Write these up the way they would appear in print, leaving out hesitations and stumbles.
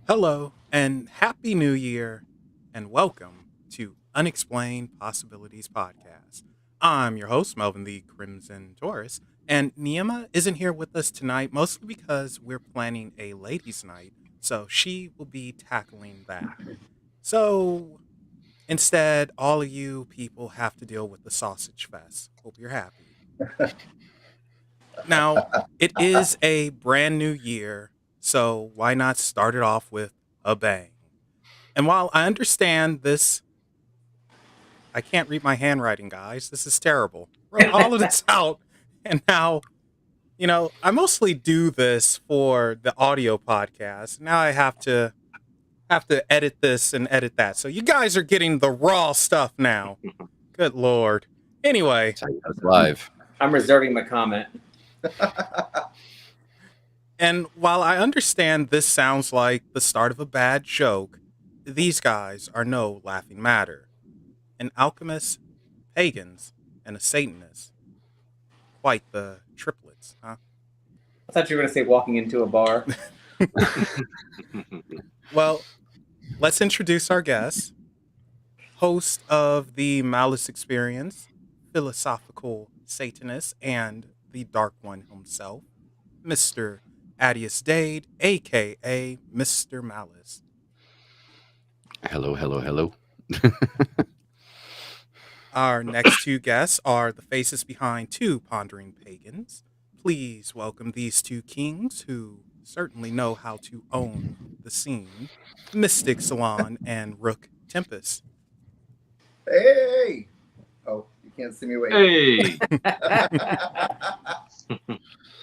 Hello and happy new year and welcome to Unexplained Possibilities Podcast. I'm your host, Melvin the Crimson Taurus, and Niema isn't here with us tonight mostly because we're planning a ladies' night, so she will be tackling that. So instead, all of you people have to deal with the sausage fest. Hope you're happy. Now, it is a brand new year, so why not start it off with a bang? And while I understand this, I can't read my handwriting, guys. This is terrible. Wrote all of this out, and now, I mostly do this for the audio podcast. Now I have to edit this and edit that. So you guys are getting the raw stuff now. Good Lord. Anyway, That's live. I'm reserving my comment. and while I understand this sounds like the start of a bad joke, these guys are no laughing matter. An alchemist, pagans, and a Satanist. Quite the triplets, huh? I thought you were going to say walking into a bar. Well, let's introduce our guest, host of the Malice Experience, philosophical Satanist, and the Dark One himself, Mr. Atius Dade, aka Mr. Malice. Hello. Our next two guests are the faces behind two pondering pagans. Please welcome these two kings who certainly know how to own the scene, Mystic Salann and Rook Tempest. Hey! Oh, you can't see me waving. Hey,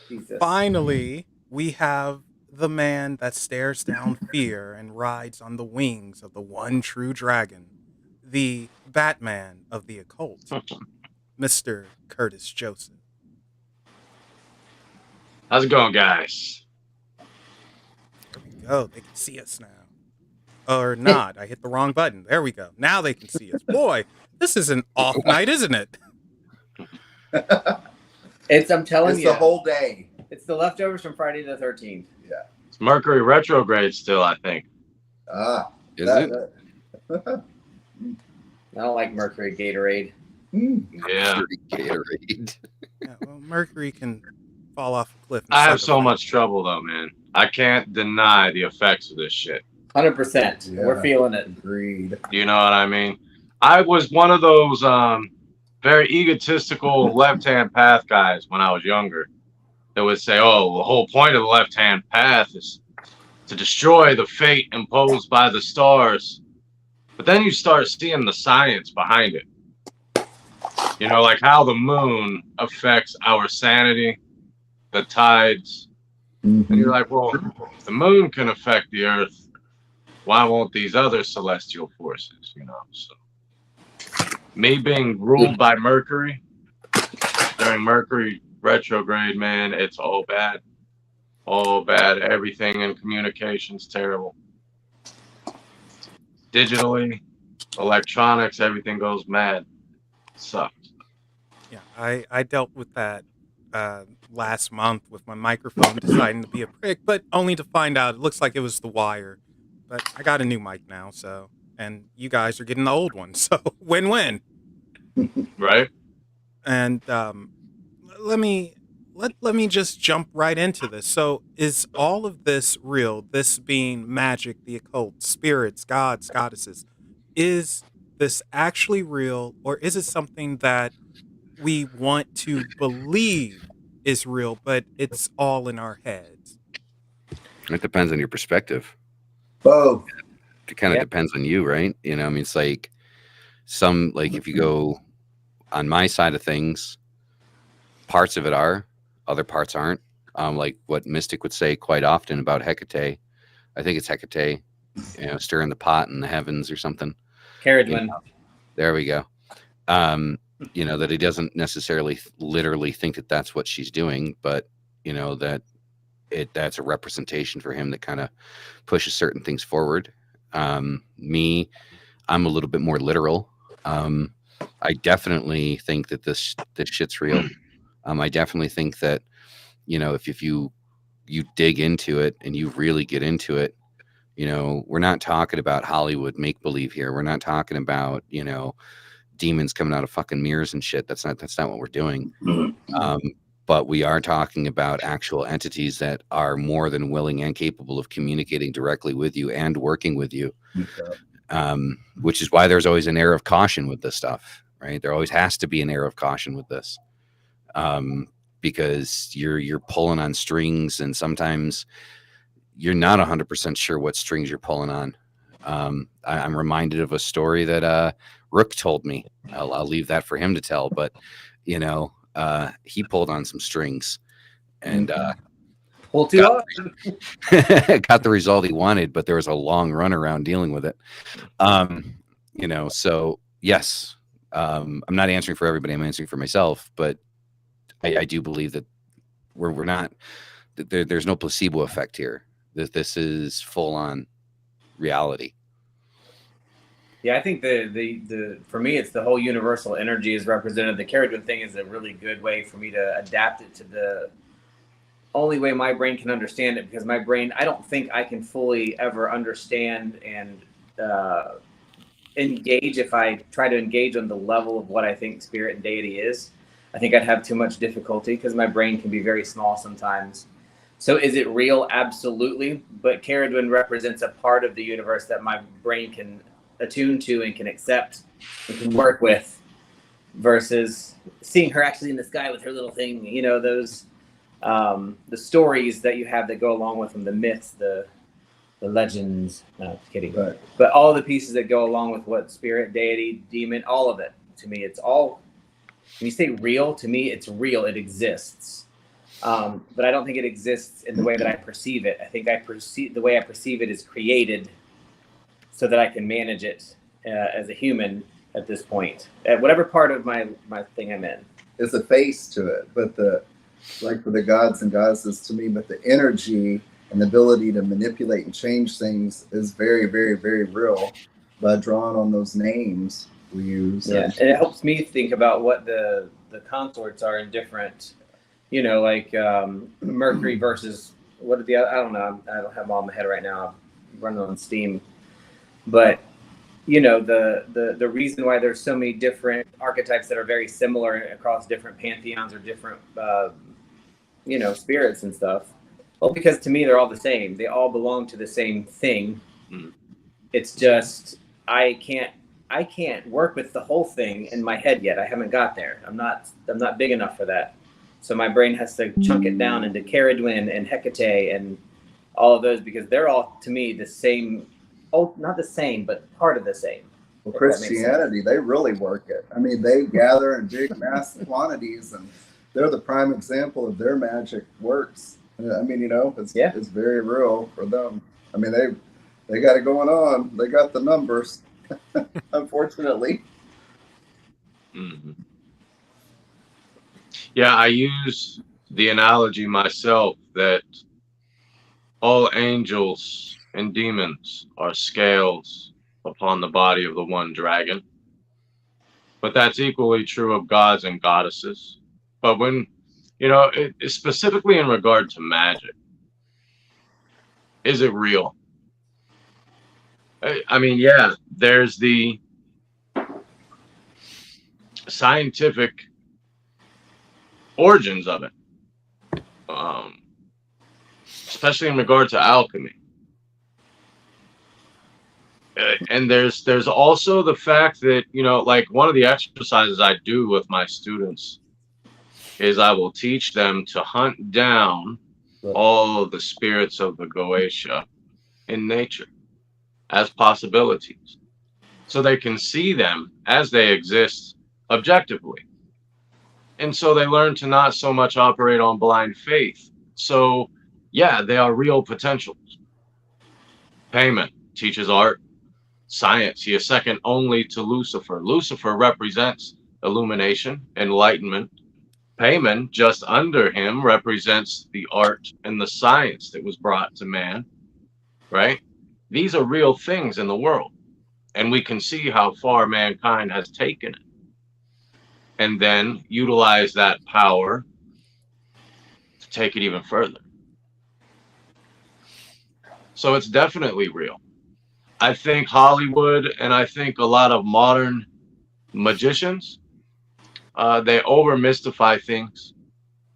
Jesus. Finally, we have the man that stares down fear and rides on the wings of the one true dragon, the Batman of the occult, Mr. Kurtis Joseph. How's it going, guys? There we go. They can see us now. Or not. I hit the wrong button. There we go. Now they can see us. Boy, this is an off night, isn't it? I'm telling It's you. the whole day. It's the leftovers from Friday the 13th. It's Mercury retrograde still, I think. is it? I don't like Mercury Gatorade. Yeah. Dirty Gatorade. Yeah, well, Mercury can fall off a cliff. and I have suck so a much trouble, though, man. I can't deny the effects of this shit. 100%. Yeah. We're feeling it. Agreed. You know what I mean? I was one of those very egotistical left-hand path guys when I was younger that would say, oh, the whole point of the left-hand path is to destroy the fate imposed by the stars. But then you start seeing the science behind it. You know, like how the moon affects our sanity, the tides. And you're like, well, if the moon can affect the earth, why won't these other celestial forces, you know? So, me being ruled by Mercury during Mercury retrograde, man, it's all bad. All bad. Everything in communication's terrible. Digitally, electronics, everything goes mad. Sucks. Yeah, I dealt with that last month with my microphone deciding to be a prick, but only to find out it looks like it was the wire. But I got a new mic now, so, and you guys are getting the old one, so win-win. Right? And let me just jump right into this. So, is all of this real? This being magic, the occult, spirits, gods, goddesses, is this actually real, or is it something that we want to believe is real, but it's all in our heads? It depends on your perspective. Both. It kind of depends on you, right? You know, I mean, it's like if you go on my side of things, parts of it are, other parts aren't. Like what Mystic would say quite often about Hecate. I think it's Hecate, stirring the pot in the heavens or something. Carriage You win. know, there we go. That he doesn't necessarily literally think that that's what she's doing, but that's a representation for him that kind of pushes certain things forward. Me, I'm a little bit more literal. I definitely think that this shit's real. I definitely think that, if you dig into it and you really get into it, You know, we're not talking about Hollywood make believe here. We're not talking about, you know, demons coming out of fucking mirrors and shit. That's not what we're doing. But we are talking about actual entities that are more than willing and capable of communicating directly with you and working with you. Which is why there's always an air of caution with this stuff, right? There always has to be an air of caution with this, because you're pulling on strings, and sometimes you're not 100% sure what strings you're pulling on. I'm reminded of a story that Rook told me. I'll leave that for him to tell, but you know, he pulled on some strings and Pull too hard. got the result he wanted, but there was a long run around dealing with it. You know, so yes, I'm not answering for everybody. I'm answering for myself, but I do believe that we're not. There's no placebo effect here. This is full on reality. Yeah, I think the for me, it's the whole universal energy is represented. The Caradwen thing is a really good way for me to adapt it to the only way my brain can understand it, because my brain, I don't think I can fully ever understand and engage. If I try to engage on the level of what I think spirit and deity is, I think I'd have too much difficulty because my brain can be very small sometimes. So is it real? Absolutely. But Caradwen represents a part of the universe that my brain can attune to and can accept and can work with, versus seeing her actually in the sky with her little thing, you know, those the stories that you have that go along with them, the myths, the legends, no, kidding, Right. But all the pieces that go along with what spirit, deity, demon, all of it, to me, it's all, when you say real, to me, it's real, it exists. But I don't think it exists in the way that I perceive it. I think the way I perceive it is created so that I can manage it as a human at this point, at whatever part of my thing I'm in. It's a face to it, but like for the gods and goddesses to me, but the energy and the ability to manipulate and change things is very, very, very real by drawing on those names we use. Yeah, and it helps me think about what the consorts are in different, you know, like Mercury versus what are the other, I don't know, I don't have them all in my head right now. I'm running on steam, but you know, the reason why there's so many different archetypes that are very similar across different pantheons or different you know, spirits and stuff. Well, because to me they're all the same. They all belong to the same thing. It's just I can't work with the whole thing in my head yet. I haven't got there. I'm not big enough for that. So my brain has to chunk it down into Caradwen and Hecate and all of those, because they're all to me the same. Oh, not the same, but part of the same. Well, Christianity, they really work it. I mean, they gather in big mass quantities, and they're the prime example of their magic works. I mean, you know, it's very real for them. I mean, they got it going on. They got the numbers, unfortunately. Mm-hmm. Yeah, I use the analogy myself that all angels and demons are scales upon the body of the one dragon. But that's equally true of gods and goddesses. But when, you know, specifically in regard to magic, is it real? I mean, yeah, there's the scientific origins of it, especially in regard to alchemy. And there's also the fact that, you know, like one of the exercises I do with my students is I will teach them to hunt down all of the spirits of the Goetia in nature as possibilities, so they can see them as they exist objectively. And so they learn to not so much operate on blind faith. So yeah, they are real potentials. Payment teaches art, science. He is second only to Lucifer. Lucifer represents illumination, enlightenment. Payman, just under him, represents the art and the science that was brought to man, right? These are real things in the world, and we can see how far mankind has taken it, and then utilize that power to take it even further. So it's definitely real. I think Hollywood and I think a lot of modern magicians, they over mystify things.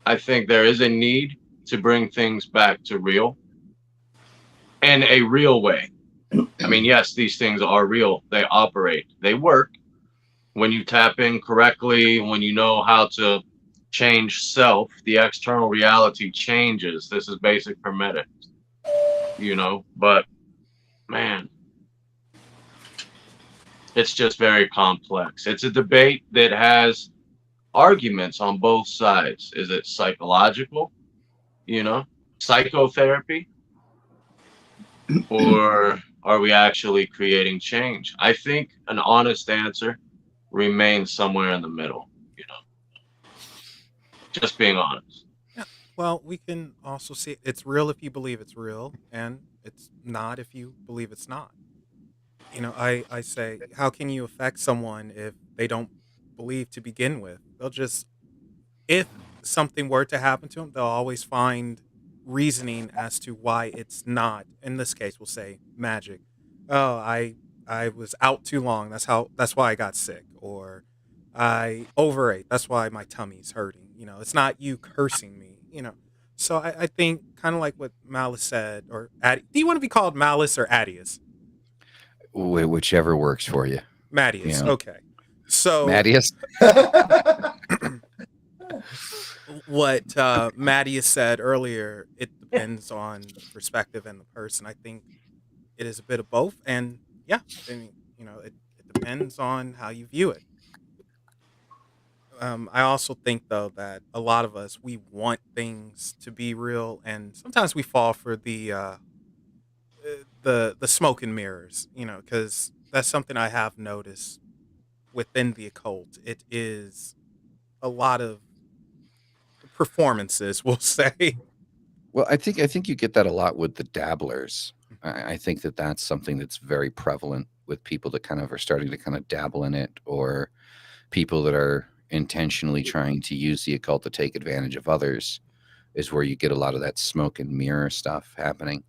I think there is a need to bring things back to real in a real way. I mean, yes, these things are real. They operate, they work when you tap in correctly, when you know how to change self, the external reality changes. This is basic hermetics, but man, it's just very complex. It's a debate that has arguments on both sides. Is it psychological, psychotherapy, or are we actually creating change? I think an honest answer remains somewhere in the middle, just being honest. Yeah. Well, we can also see it's real if you believe it's real, and it's not if you believe it's not. I say, how can you affect someone if they don't believe to begin with? They'll just, if something were to happen to them, they'll always find reasoning as to why it's not. In this case, we'll say magic. Oh, I was out too long. That's why I got sick, or I overate. That's why my tummy's hurting. It's not you cursing me. So I think kind of like what Malice said, or do you want to be called Malice or Atius? Whichever works for you. Mattias. Okay. So Mattias? what Mattias said earlier, it depends on the perspective and the person. I think it is a bit of both. And yeah, I mean, it depends on how you view it. I also think though that a lot of us, we want things to be real, and sometimes we fall for the smoke and mirrors, because that's something I have noticed within the occult. It is a lot of performances, we'll say. Well, I think you get that a lot with the dabblers. I think that's something that's very prevalent with people that kind of are starting to kind of dabble in it, or people that are intentionally trying to use the occult to take advantage of others, is where you get a lot of that smoke and mirror stuff happening.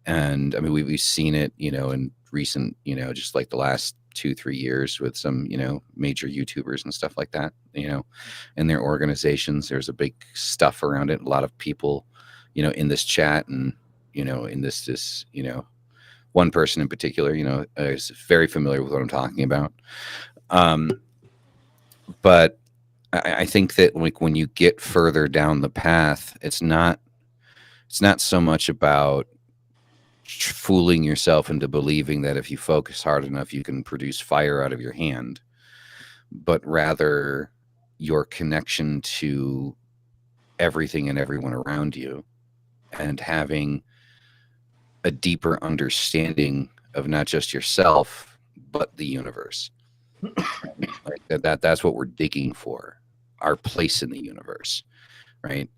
And I mean, we've seen it, in recent, just like the last 2-3 years with some, major YouTubers and stuff like that, and their organizations. There's a big stuff around it. A lot of people, in this chat and, in this, one person in particular, is very familiar with what I'm talking about. But I think that like when you get further down the path, it's not so much about fooling yourself into believing that if you focus hard enough, you can produce fire out of your hand, but rather your connection to everything and everyone around you, and having a deeper understanding of not just yourself, but the universe. Like that's what we're digging for, our place in the universe, right?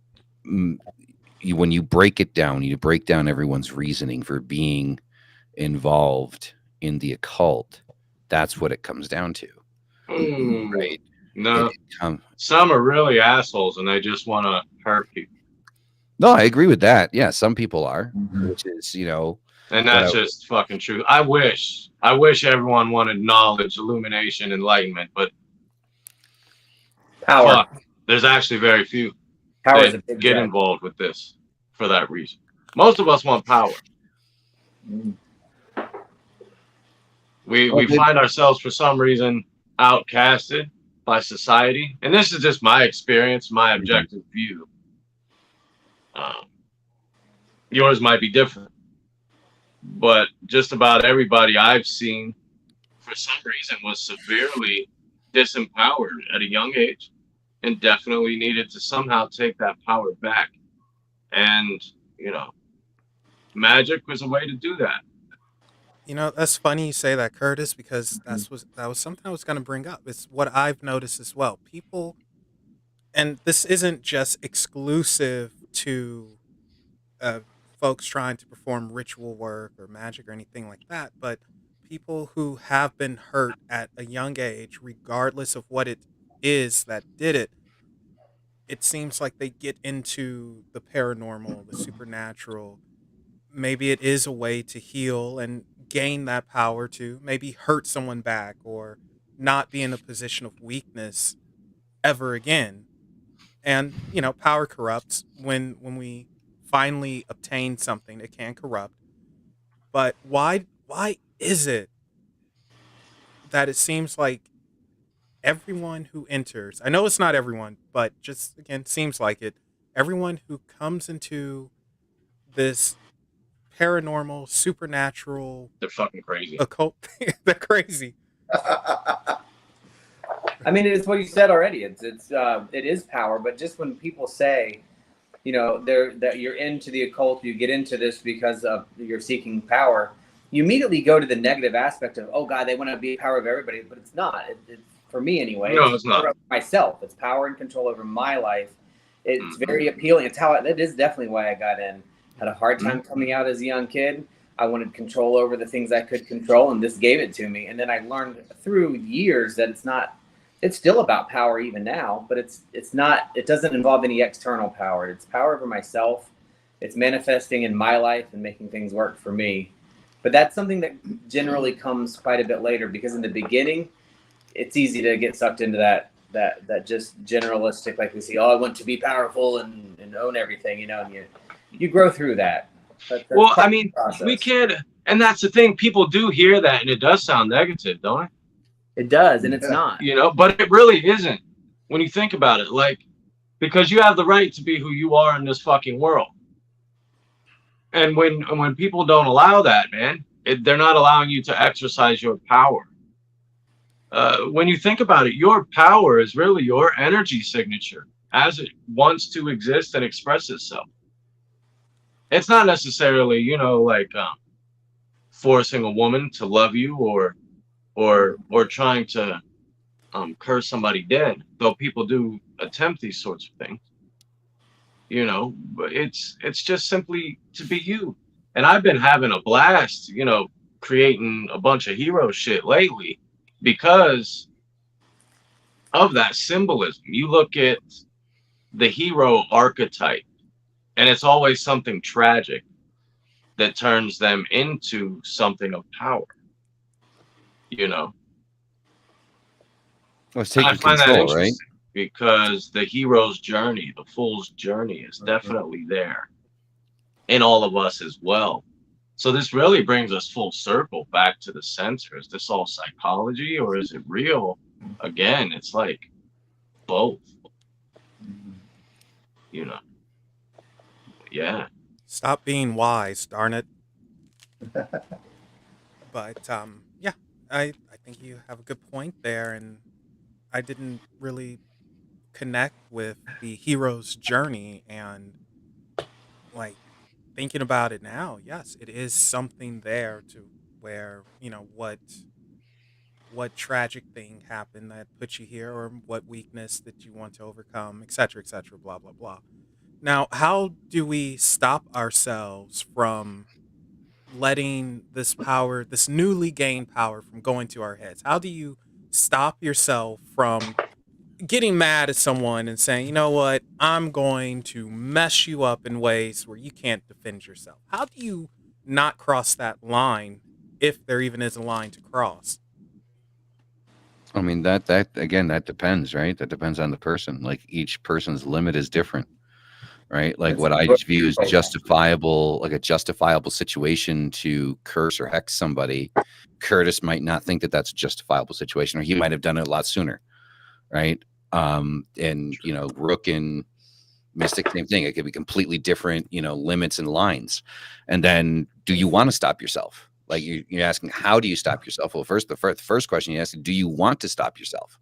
When you break it down, you break down everyone's reasoning for being involved in the occult. That's what it comes down to, right? No, some are really assholes and they just want to hurt people. No, I agree with that. Yeah, some people are, which is, and that's just fucking true. I wish everyone wanted knowledge, illumination, enlightenment, but power. There's actually very few Power that get involved with this for that reason. Most of us want power. We find ourselves for some reason outcasted by society, and this is just my experience, my objective view. Yours might be different, but just about everybody I've seen for some reason was severely disempowered at a young age, and definitely needed to somehow take that power back. And magic was a way to do that. That's funny you say that, Kurtis, because that was something I was going to bring up. It's what I've noticed as well. People, and this isn't just exclusive to folks trying to perform ritual work or magic or anything like that, but people who have been hurt at a young age, regardless of what it is that did it, it seems like they get into the paranormal, the supernatural, maybe it is a way to heal and gain that power to maybe hurt someone back or not be in a position of weakness ever again. And power corrupts. When we finally obtain something, it can corrupt. But why is it that it seems like everyone who enters, I know it's not everyone, but just again seems like it, everyone who comes into this paranormal, supernatural, They're fucking crazy. occult, they're crazy. I mean, it's what you said already. It is power, but just when people say, that you're into the occult, you get into this because of you're seeking power, you immediately go to the negative aspect of, oh God, they want to be power of everybody, but it's not. It's for me anyway. No, it's not. Myself. It's power and control over my life. It's very appealing. That is definitely why I got in. Had a hard time coming out as a young kid. I wanted control over the things I could control, and this gave it to me. And then I learned through years that it's still about power even now, but it doesn't involve any external power. It's power over myself. It's manifesting in my life and making things work for me. But that's something that generally comes quite a bit later, because in the beginning, it's easy to get sucked into that just generalistic, like we see, I want to be powerful and own everything, and you grow through that. Well, I mean, we can't, and that's the thing. People do hear that, and it does sound negative, don't it? It does, and it's not. But it really isn't when you think about it. Like, because you have the right to be who you are in this fucking world. And when people don't allow that, man, they're not allowing you to exercise your power. When you think about it, your power is really your energy signature as it wants to exist and express itself. It's not necessarily, forcing a woman to love you or trying to curse somebody dead, though people do attempt these sorts of things. But it's just simply to be you. And I've been having a blast, creating a bunch of hero shit lately because of that symbolism. You look at the hero archetype, and it's always something tragic that turns them into something of power. Well, it's taking I find that control, interesting, right? because the hero's journey, the fool's journey, is definitely there in all of us as well. So this really brings us full circle back to the center. Is this all psychology or is it real? Again, it's like both. Yeah. Stop being wise, darn it. But yeah, I think you have a good point there, and I didn't really connect with the hero's journey, and like thinking about it now, yes, it is something there to where what tragic thing happened that put you here, or what weakness that you want to overcome, etc., etc., blah blah blah. Now, how do we stop ourselves from letting this power, this newly gained power, from going to our heads? How do you stop yourself from getting mad at someone and saying, you know what, I'm going to mess you up in ways where you can't defend yourself? How do you not cross that line, if there even is a line to cross? I mean, that again, that depends, right? That depends on the person. Like, each person's limit is different, right? Like, what I view as justifiable, like a justifiable situation to curse or hex somebody, Kurtis might not think that that's a justifiable situation, or he might have done it a lot sooner, right? And Rook and Mystic, same thing. It could be completely different, limits and lines. And then, do you want to stop yourself? Like, you're asking, how do you stop yourself? Well, the first question you ask, do you want to stop yourself?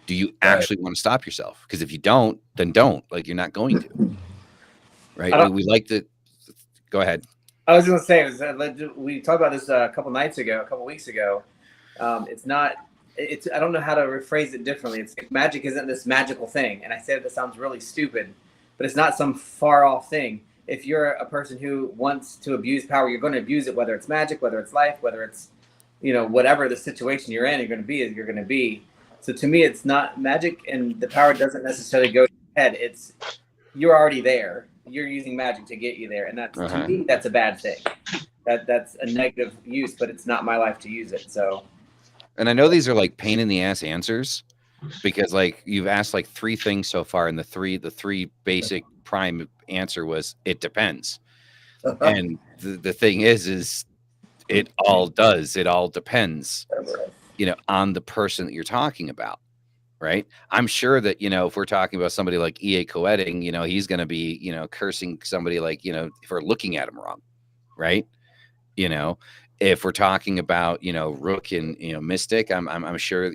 Do you actually want to stop yourself? Because if you don't, then don't. Like, you're not going to. Right? We like to. Go ahead. I was going to say, we talked about this a couple weeks ago. It's not. I don't know how to rephrase it differently. It's like, magic isn't this magical thing, and I say that sounds really stupid, but it's not some far off thing. If you're a person who wants to abuse power, you're going to abuse it, whether it's magic, whether it's life, whether it's, whatever the situation you're in, you're going to be. So to me, it's not magic, and the power doesn't necessarily go to your head. You're already there. you're using magic to get you there, and that's Uh-huh. to me that's a bad thing. That's a negative use, but it's not my life to use it. So, And I know these are like pain in the ass answers, because like you've asked like 3 things so far, and the three basic prime answer was it depends. And the thing is it all depends, on the person that you're talking about, right? I'm sure that, if we're talking about somebody like EA Coetting, he's going to be, cursing somebody like, for looking at him wrong, right? If we're talking about, Rook and, Mystic, I'm sure,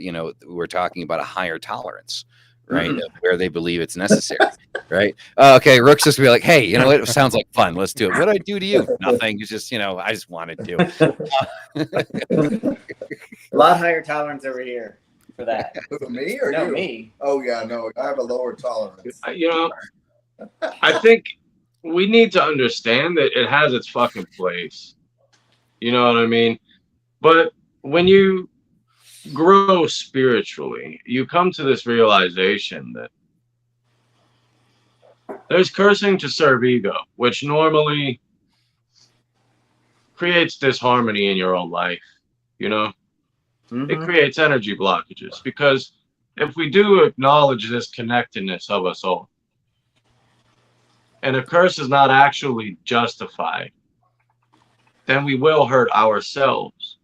we're talking about a higher tolerance, right? Of where they believe it's necessary, right? Okay, Rook's just be like, hey, it sounds like fun. Let's do it. What do I do to you? Nothing. It's just, I just wanted to. a lot higher tolerance over here for that. Me or No, you? me. Oh yeah, no, I have a lower tolerance. I think we need to understand that it has its fucking place. You know what I mean? But when you grow spiritually, you come to this realization that there's cursing to serve ego, which normally creates disharmony in your own life. It creates energy blockages, because if we do acknowledge this connectedness of us all, and a curse is not actually justified, then we will hurt ourselves.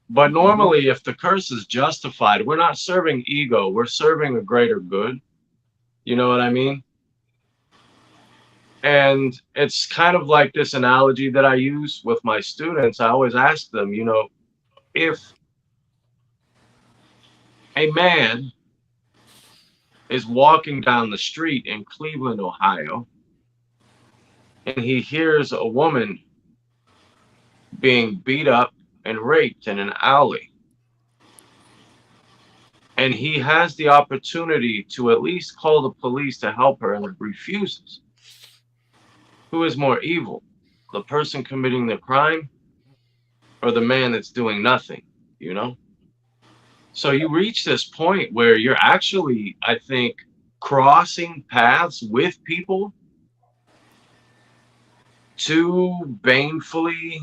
But normally, if the curse is justified, we're not serving ego, we're serving a greater good. You know what I mean? And it's kind of like this analogy that I use with my students. I always ask them, if a man is walking down the street in Cleveland, Ohio, and he hears a woman being beat up and raped in an alley, and he has the opportunity to at least call the police to help her, and refuses, who is more evil, the person committing the crime or the man that's doing nothing? So you reach this point where you're actually, I think, crossing paths with people to banefully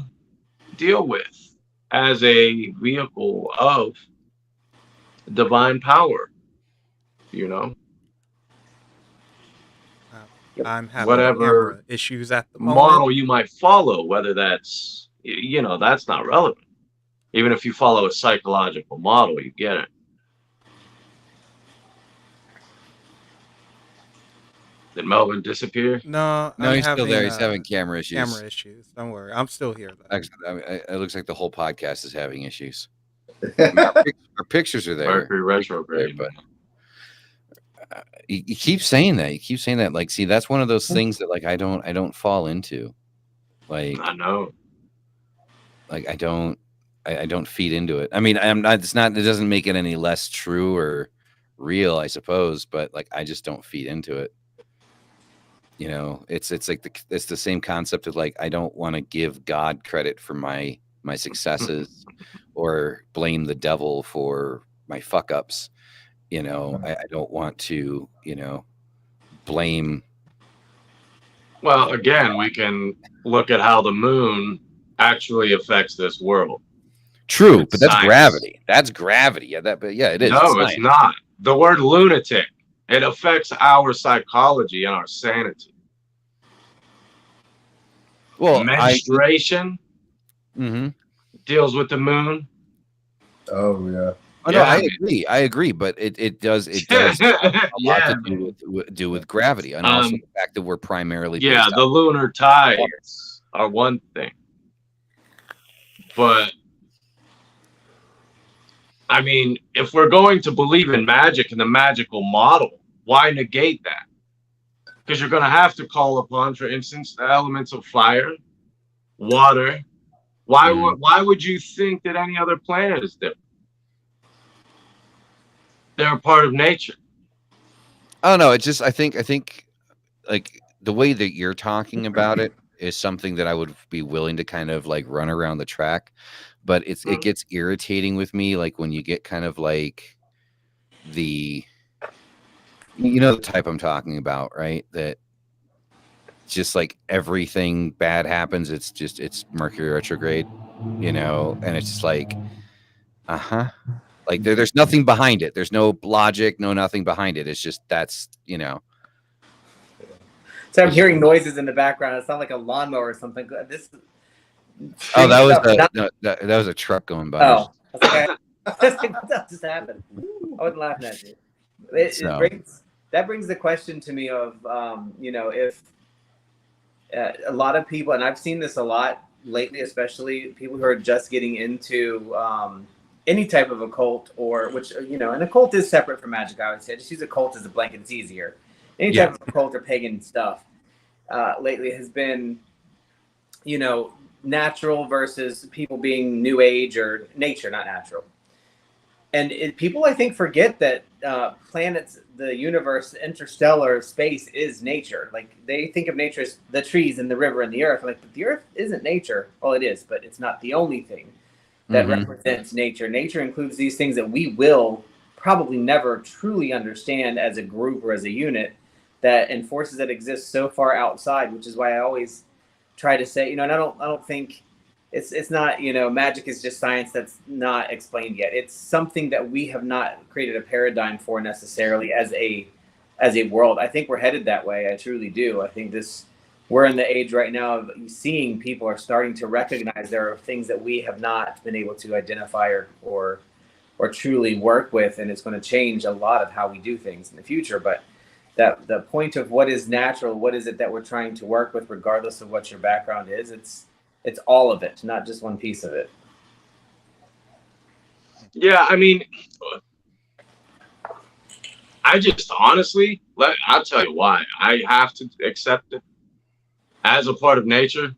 deal with as a vehicle of divine power, I'm having whatever camera issues at the moment. model you might follow, whether that's, that's not relevant. Even if you follow a psychological model, you get it. Did Melvin disappear? No, No, I'm he's still there. having, He's having camera issues. camera issues. Don't worry, I'm still here though. Actually, it looks like the whole podcast is having issues. Our pictures are there. Mercury retrograde. But you keep saying that. You keep saying that. Like, see, that's one of those things that, like, I don't fall into. Like, I know. Like, I don't feed into it. I mean, I'm not. It's not. It doesn't make it any less true or real, I suppose. But like, I just don't feed into it. It's like it's the same concept of like, I don't want to give God credit for my successes or blame the devil for my fuck ups. I don't want to, blame. Well, again, we can look at how the moon actually affects this world. True, It's but that's science. gravity. That's gravity. Yeah, it is. No, it's not. The word lunatic, it affects our psychology and our sanity. Well, menstruation deals with the moon. Oh yeah. Oh, no, I agree, but it does a lot to do with gravity, and also the fact that we're primarily the lunar tides are one thing, but I mean, if we're going to believe in magic and the magical model, why negate that? Because you're going to have to call upon, for instance, the elements of fire, water. Why would you think that any other planet is different? They're a part of nature. Oh no, it's just I think like the way that you're talking about it is something that I would be willing to kind of like run around the track, but it gets irritating with me, like when you get kind of like the type I'm talking about, right? That just like everything bad happens. It's Mercury retrograde, you know, and it's just like, like there's nothing behind it. There's no logic, no nothing behind it. It's just that's, you know. So I'm hearing noises in the background. It sounds like a lawnmower or something. This. Oh, that was a truck going by. Oh, I was like, what just happened? I wasn't laughing at you. That brings the question to me of, you know, if a lot of people, and I've seen this a lot lately, especially people who are just getting into any type of occult, or which, you know, an occult is separate from magic. I would say just use occult as a blanket; it's easier. Any type of occult or pagan stuff lately has been, you know, natural versus people being new age or nature, not natural. And people, I think, forget that planets, the universe, interstellar space is nature. Like, they think of nature as the trees and the river and the earth. Like, but the earth isn't nature. Well, it is, but it's not the only thing that represents nature. Nature includes these things that we will probably never truly understand as a group or as a unit, and forces that exist so far outside, which is why I always try to say, you know, and I don't think it's not, you know, magic is just science that's not explained yet. It's something that we have not created a paradigm for necessarily as a world. I think we're headed that way. I truly do. I think we're in the age right now of seeing people are starting to recognize there are things that we have not been able to identify or truly work with, and it's going to change a lot of how we do things in the future. But that the point of what is natural, what is it that we're trying to work with, regardless of what your background is, it's all of it, not just one piece of it. Yeah, I mean, I just honestly, I'll tell you why. I have to accept it as a part of nature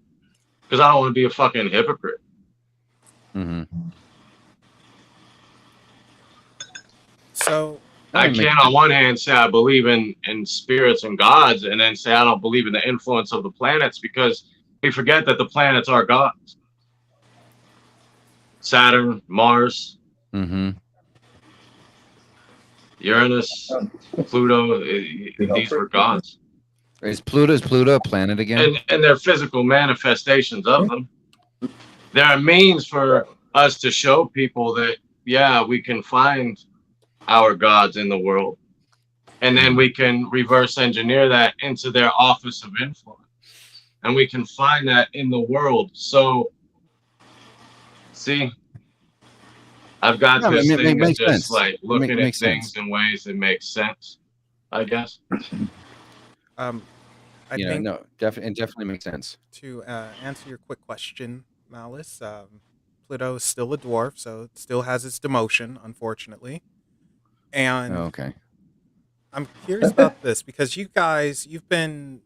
because I don't want to be a fucking hypocrite. So I can't on one hand say I believe in spirits and gods and then say I don't believe in the influence of the planets, because we forget that the planets are gods. Saturn, Mars, Uranus, Pluto, these were gods. Is Pluto a planet again? And they're physical manifestations of them. They're a means for us to show people that, yeah, we can find our gods in the world. And then we can reverse engineer that into their office of influence. And we can find that in the world. So, see, I've got this thing of just like looking at things in ways that make sense, I guess. I think definitely makes sense. To answer your quick question, Malice, Pluto is still a dwarf, so it still has its demotion, unfortunately. And I'm curious about this because you've been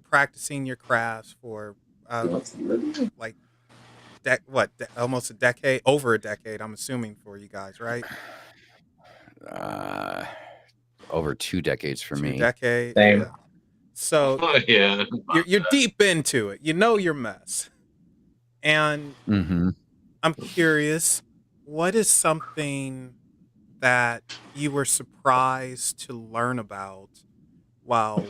practicing your crafts for like almost a decade, over a decade, I'm assuming, for you guys, right? Over 2 decades for me. 2 decades. Same. Yeah. So yeah, you're deep into it. You know your mess. And I'm curious, what is something that you were surprised to learn about while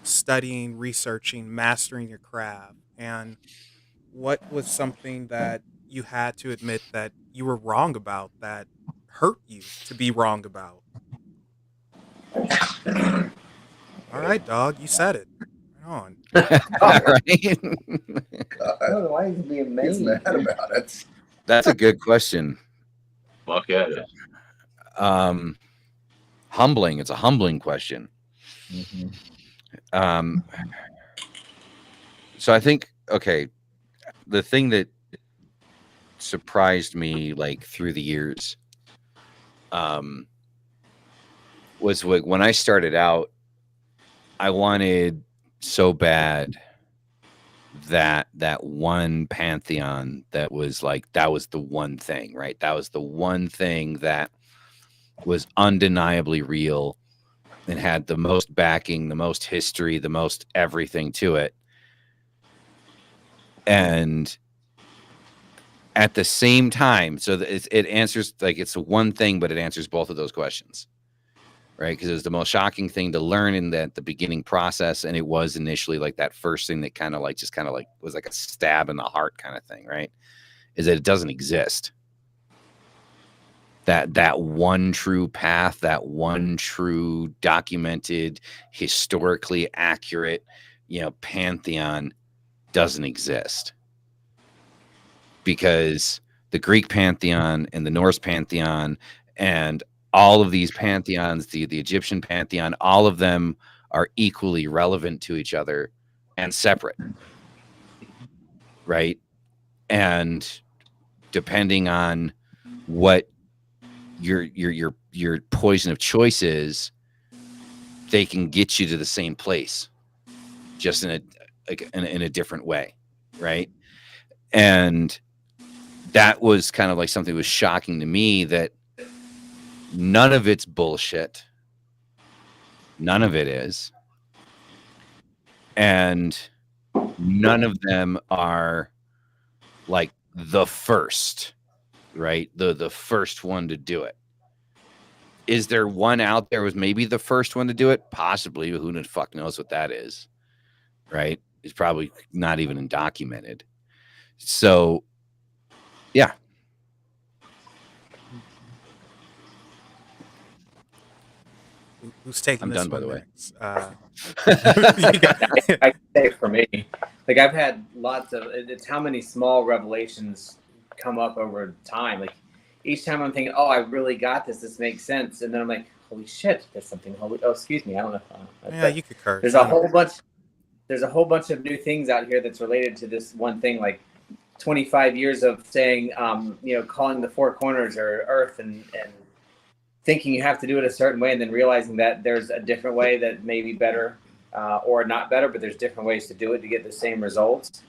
studying, researching, mastering your craft? And what was something that you had to admit that you were wrong about, that hurt you to be wrong about? All right, dog, you said it. Right on. Right? Why is he being mad? He's mad about it. That's a good question. Fuck yeah. Humbling. It's a humbling question. So I think, the thing that surprised me like through the years was when I started out, I wanted so bad that one pantheon that was like, that was the one thing, right? That was the one thing that was undeniably real and had the most backing, the most history, the most everything to it. And at the same time, so it answers, like, it's one thing, but it answers both of those questions. right? Because it was the most shocking thing to learn in the beginning process, and it was initially like that first thing that kind of like was like a stab in the heart kind of thing, right? Is that it doesn't exist. That one true path, that one true documented, historically accurate, pantheon doesn't exist. Because the Greek pantheon and the Norse pantheon and all of these pantheons, the Egyptian pantheon, all of them are equally relevant to each other and separate, right? And depending on what your poison of choice is, they can get you to the same place, just in a different way, right? And that was kind of like something that was shocking to me, that none of it's bullshit. None of it is. And none of them are like the first, right? The first one to do it. Is there one out there was maybe the first one to do it? Possibly. Who the fuck knows what that is, right? It's probably not even undocumented. So, yeah. Who's taking I'm this done, by the way. I can say for me, like I've had lots of, it's how many small revelations come up over time. Like each time I'm thinking, oh, I really got this. This makes sense. And then I'm like, holy shit, there's something holy. Oh, excuse me. I don't know. Yeah, you could curse. There's a whole bunch of new things out here that's related to this one thing. Like 25 years of saying, calling the four corners or earth and thinking you have to do it a certain way, and then realizing that there's a different way that may be better or not better, but there's different ways to do it to get the same results.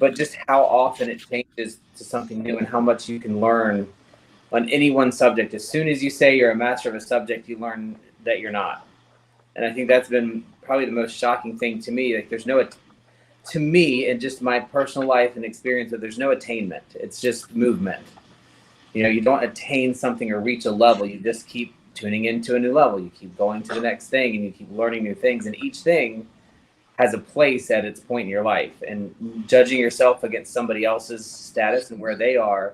But just how often it changes to something new and how much you can learn on any one subject. As soon as you say you're a master of a subject, you learn that you're not. And I think that's been probably the most shocking thing to me. Like to me, in just my personal life and experience, that there's no attainment. It's just movement. You don't attain something or reach a level. You just keep tuning into a new level. You keep going to the next thing, and you keep learning new things. And each thing has a place at its point in your life. And judging yourself against somebody else's status and where they are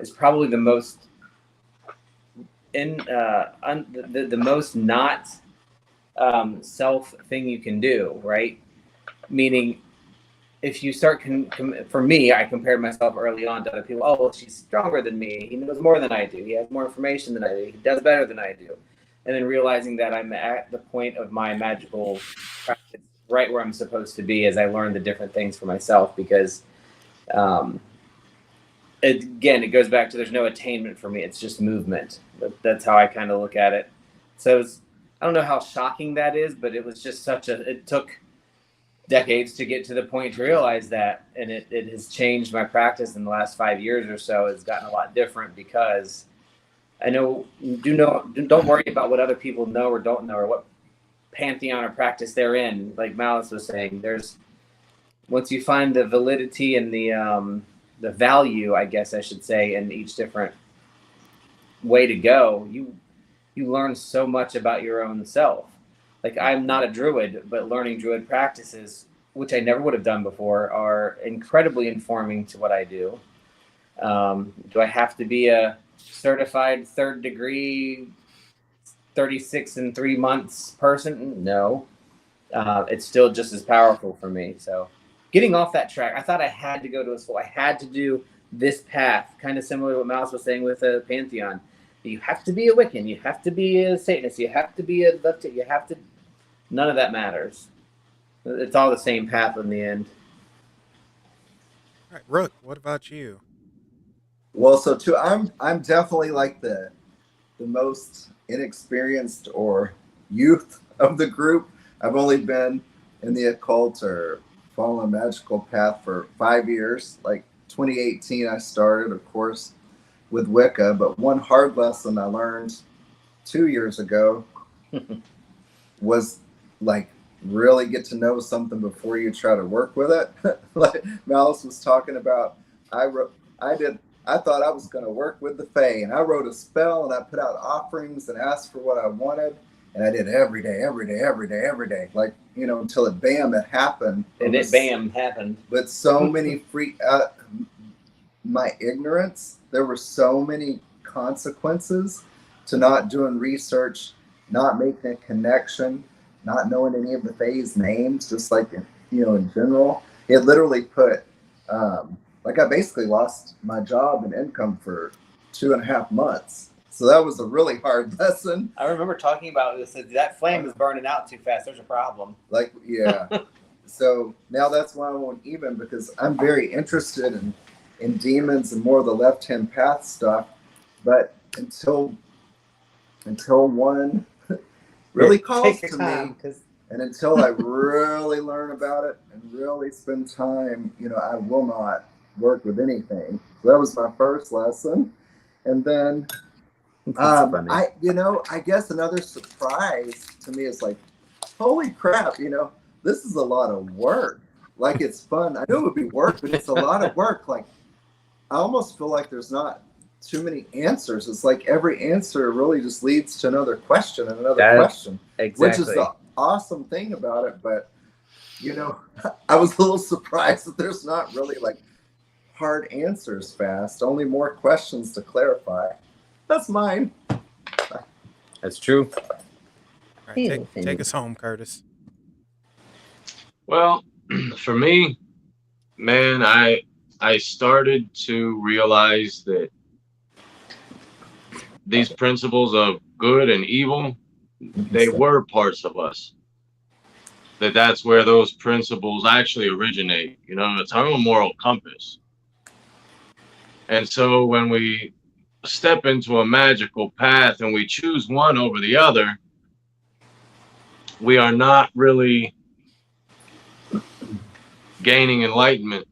is probably the most the most not self thing you can do, right? Meaning, if you start, for me, I compared myself early on to other people. Oh, well, she's stronger than me. He knows more than I do. He has more information than I do. He does better than I do. And then realizing that I'm at the point of my magical practice right where I'm supposed to be as I learn the different things for myself. Because, it goes back to there's no attainment for me. It's just movement. That's how I kind of look at it. So I don't know how shocking that is, but it was just it took decades to get to the point to realize that, and it has changed my practice in the last 5 years or so. It's gotten a lot different because I don't worry about what other people know or don't know or what pantheon or practice they're in. Like Malice was saying, once you find the validity and the value, I guess I should say, in each different way to go, you learn so much about your own self. Like, I'm not a druid, but learning druid practices, which I never would have done before, are incredibly informing to what I do. Do I have to be a certified 3rd degree, 36 and 3 months person? No. It's still just as powerful for me. So getting off that track, I thought I had to go to a school. I had to do this path, kind of similar to what Mouse was saying with the Pantheon. You have to be a Wiccan. You have to be a Satanist. You have to be a left. You have to. None of that matters. It's all the same path in the end. All right, Rook, what about you? Well, so too, I'm definitely like the most inexperienced or youth of the group. I've only been in the occult or following a magical path for 5 years. Like 2018, I started, of course, with Wicca. But one hard lesson I learned 2 years ago was like really get to know something before you try to work with it. Like Malice was talking about, I thought I was going to work with the Fae, and I wrote a spell and I put out offerings and asked for what I wanted. And I did every day, every day, like, you know, until it happened. And it happened. But so many my ignorance, there were so many consequences to not doing research, not making a connection, not knowing any of the phase names, just like, you know, in general. It literally put, like, I basically lost my job and income for 2.5 months. So that was a really hard lesson. I remember talking about this. That flame is burning out too fast. There's a problem. Like, yeah. So now that's why I won't even, because I'm very interested in demons and more of the left-hand path stuff. But until one really calls to me, and until I really learn about it and really spend time, you know, I will not work with anything. So that was my first lesson. And then I guess another surprise to me is like, holy crap, you know, this is a lot of work. Like, it's fun. I know it would be work, but it's a lot of work. Like, I almost feel like there's not too many answers. It's like every answer really just leads to another question and another question. Exactly. Which is the awesome thing about it. But, you know, I was a little surprised that there's not really like hard answers fast, only more questions to clarify. That's mine. That's true. All right, take us home, Kurtis. Well, for me, man, I started to realize that these principles of good and evil, they were parts of us. That's where those principles actually originate. You know, it's our own moral compass. And so when we step into a magical path and we choose one over the other, we are not really gaining enlightenment,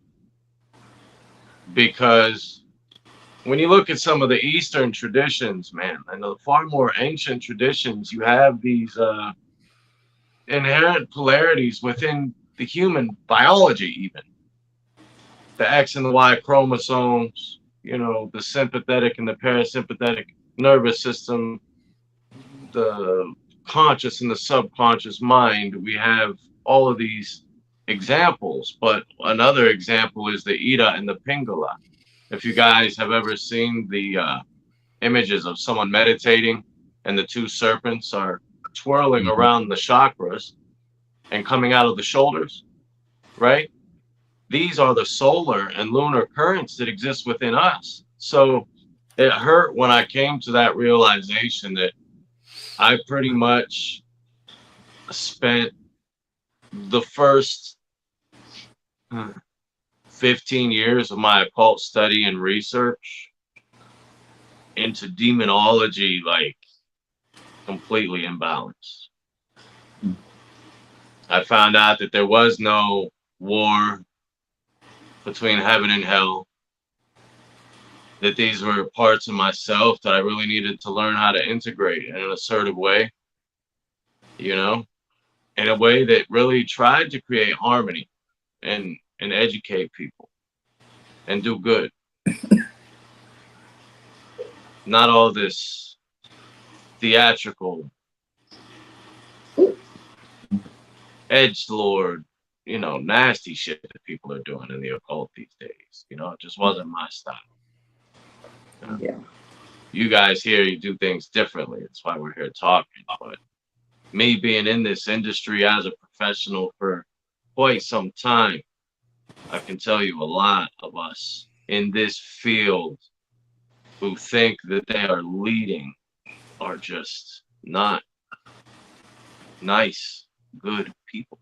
because when you look at some of the Eastern traditions, man, and the far more ancient traditions, you have these inherent polarities within the human biology, even the X and the Y chromosomes, you know, the sympathetic and the parasympathetic nervous system, the conscious and the subconscious mind. We have all of these examples, but another example is the Ida and the Pingala. If you guys have ever seen the images of someone meditating and the two serpents are twirling around the chakras and coming out of the shoulders, right? These are the solar and lunar currents that exist within us. So it hurt when I came to that realization that I pretty much spent the first 15 years of my occult study and research into demonology, like completely imbalanced. I found out that there was no war between heaven and hell, that these were parts of myself that I really needed to learn how to integrate in an assertive way, you know, in a way that really tried to create harmony and educate people and do good. Not all this theatrical edgelord, you know, nasty shit that people are doing in the occult these days. You know, it just wasn't my style. Yeah. You guys here, you do things differently. That's why we're here talking. But me being in this industry as a professional for quite some time, I can tell you a lot of us in this field who think that they are leading are just not nice, good people.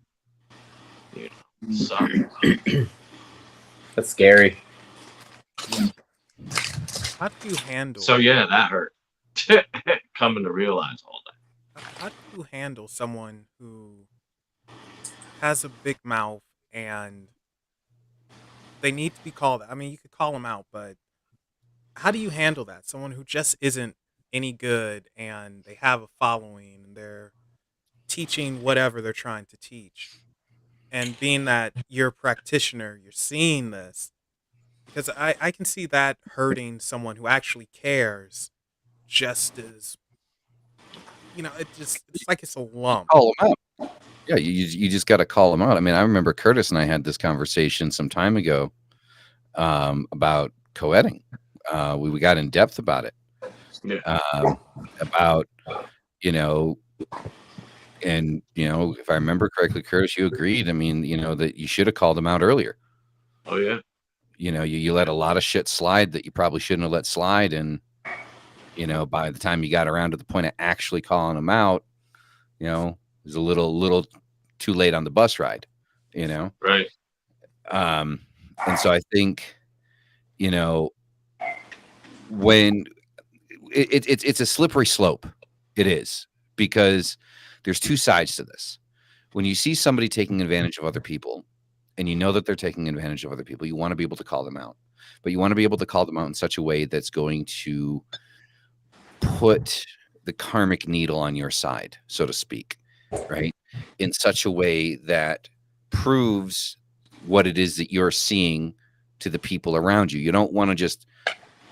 You know, sorry. That's scary. How do you handle? So yeah, that hurt. Coming to realize all that. How do you handle someone who has a big mouth and they need to be called? I mean, you could call them out, but how do you handle that? Someone who just isn't any good and they have a following and they're teaching whatever they're trying to teach. And being that you're a practitioner, you're seeing this, because I can see that hurting someone who actually cares just as it's like it's a lump. Call them out. Yeah, you just got to call them out. I mean, I remember Kurtis and I had this conversation some time ago about co-editing. We got in depth about it. Yeah. About, and if I remember correctly, Kurtis, you agreed. I mean, that you should have called them out earlier. Oh yeah. You let a lot of shit slide that you probably shouldn't have let slide, and by the time you got around to the point of actually calling them out, it was a little too late on the bus ride. Right. And so I think, when it's a slippery slope, it is, because there's two sides to this. When you see somebody taking advantage of other people, and you know that they're taking advantage of other people, you want to be able to call them out, but you want to be able to call them out in such a way that's going to put the karmic needle on your side, so to speak, right? In such a way that proves what it is that you're seeing to the people around you. You don't want to just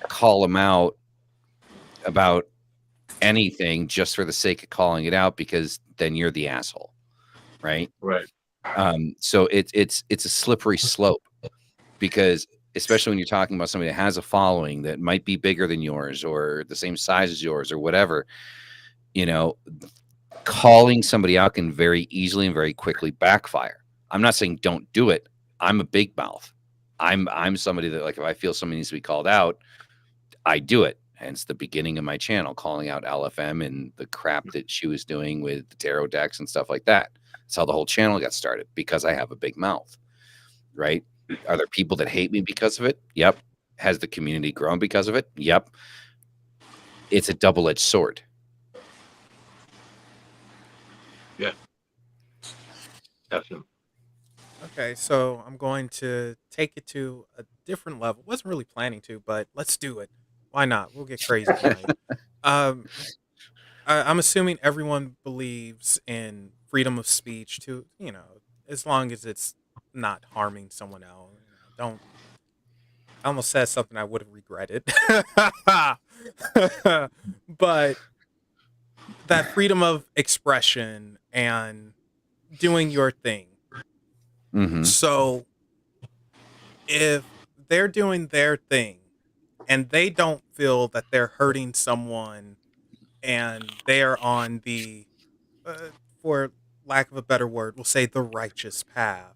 call them out about anything just for the sake of calling it out, because then you're the asshole, right? Right. So it's a slippery slope, because especially when you're talking about somebody that has a following that might be bigger than yours or the same size as yours or whatever, calling somebody out can very easily and very quickly backfire. I'm not saying don't do it. I'm a big mouth. I'm somebody that, like, if I feel somebody needs to be called out, I do it. Hence the beginning of my channel, calling out LFM and the crap that she was doing with the tarot decks and stuff like that. That's how the whole channel got started, because I have a big mouth, right? Are there people that hate me because of it? Yep. Has the community grown because of it? Yep. It's a double-edged sword. Yeah. Definitely. Okay, so I'm going to take it to a different level. Wasn't really planning to, but let's do it. Why not? We'll get crazy tonight. I'm assuming everyone believes in freedom of speech to, as long as it's not harming someone else. Don't. I almost said something I would have regretted. But that freedom of expression and doing your thing. Mm-hmm. So if they're doing their thing and they don't feel that they're hurting someone, and they're on the, for lack of a better word, we'll say the righteous path,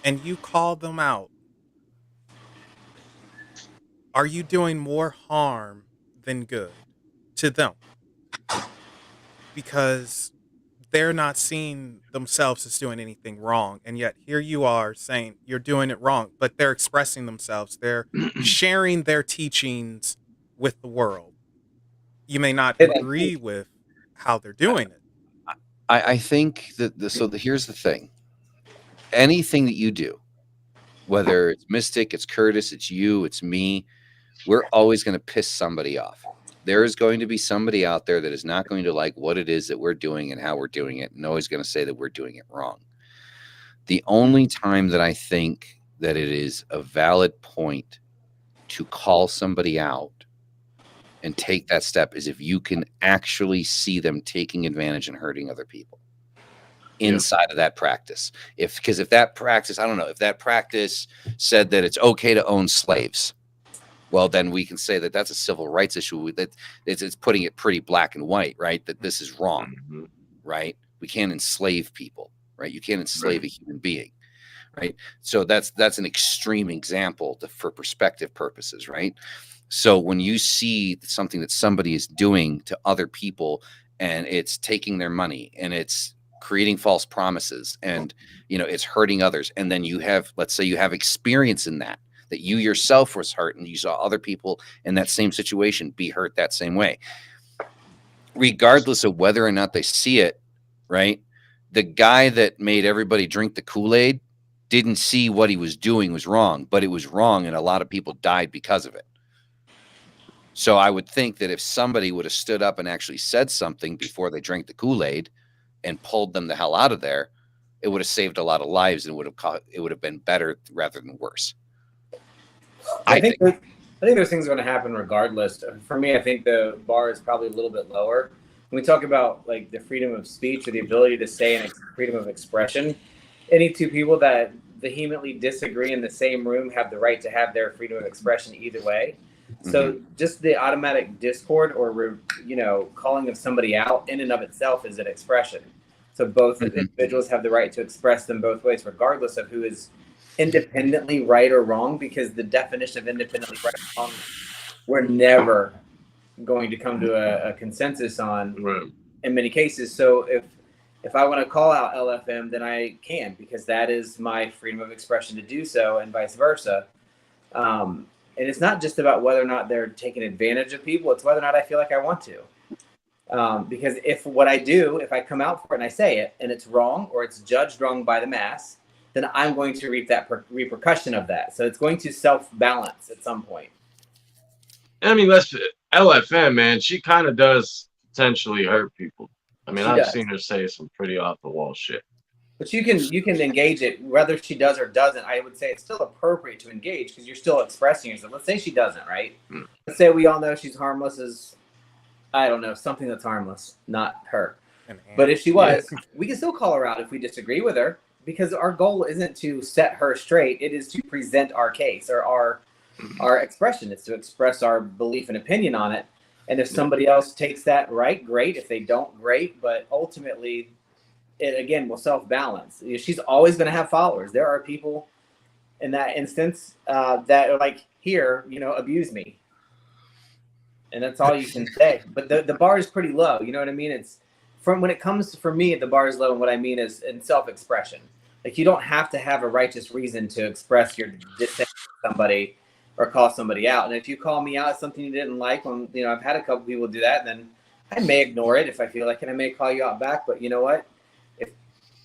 and you call them out, are you doing more harm than good to them? Because they're not seeing themselves as doing anything wrong, and yet here you are saying you're doing it wrong, but they're expressing themselves. They're sharing their teachings with the world. You may not agree with how they're doing it. I think that here's the thing. Anything that you do, whether it's Mystic, it's Kurtis, it's you, it's me, we're always going to piss somebody off. There is going to be somebody out there that is not going to like what it is that we're doing and how we're doing it, and always going to say that we're doing it wrong. The only time that I think that it is a valid point to call somebody out and take that step is if you can actually see them taking advantage and hurting other people inside of that practice. Because if that practice, I don't know, if that practice said that it's okay to own slaves, well, then we can say that that's a civil rights issue. That it's putting it pretty black and white, right? That this is wrong, right? We can't enslave people, right? You can't enslave a human being, right? So that's an extreme example for perspective purposes, right? So when you see something that somebody is doing to other people, and it's taking their money, and it's creating false promises, and it's hurting others, and then you have, let's say you have experience in that you yourself was hurt, and you saw other people in that same situation be hurt that same way, regardless of whether or not they see it, right? The guy that made everybody drink the Kool-Aid didn't see what he was doing was wrong, but it was wrong, and a lot of people died because of it. So I would think that if somebody would have stood up and actually said something before they drank the Kool-Aid and pulled them the hell out of there, it would have saved a lot of lives, and it would have been better rather than worse. I think I think those things are going to happen regardless. For me, I think the bar is probably a little bit lower. When we talk about like the freedom of speech or the ability to say and freedom of expression, any two people that vehemently disagree in the same room have the right to have their freedom of expression either way. So just the automatic discord or, calling of somebody out in and of itself is an expression. So both individuals have the right to express them both ways, regardless of who is independently right or wrong, because the definition of independently right or wrong, we're never going to come to a consensus on in many cases. So if I want to call out LFM, then I can, because that is my freedom of expression to do so, and vice versa. And it's not just about whether or not they're taking advantage of people. It's whether or not I feel like I want to. Because if what I do, if I come out for it and I say it and it's wrong or it's judged wrong by the mass, then I'm going to reap that repercussion of that. So it's going to self-balance at some point. I mean, LFM, man, she kind of does potentially hurt people. I mean, I've seen her say some pretty off-the-wall shit. But you can engage it, whether she does or doesn't. I would say it's still appropriate to engage because you're still expressing yourself. Let's say she doesn't, right? Let's say we all know she's harmless as, I don't know, something that's harmless, not her. But if she was, we can still call her out if we disagree with her, because our goal isn't to set her straight. It is to present our case or our expression. It's to express our belief and opinion on it. And if somebody else takes that right, great. If they don't, great. But ultimately, it again will self-balance. She's always going to have followers. There are people in that instance that are like, here, abuse me. And that's all you can say. But the bar is pretty low. You know what I mean? It's from when it comes for me, the bar is low. And what I mean is in self-expression. Like, you don't have to have a righteous reason to express your dissent to somebody or call somebody out. And if you call me out something you didn't like, when I've had a couple people do that, then I may ignore it if I feel like it. I may call you out back. But you know what?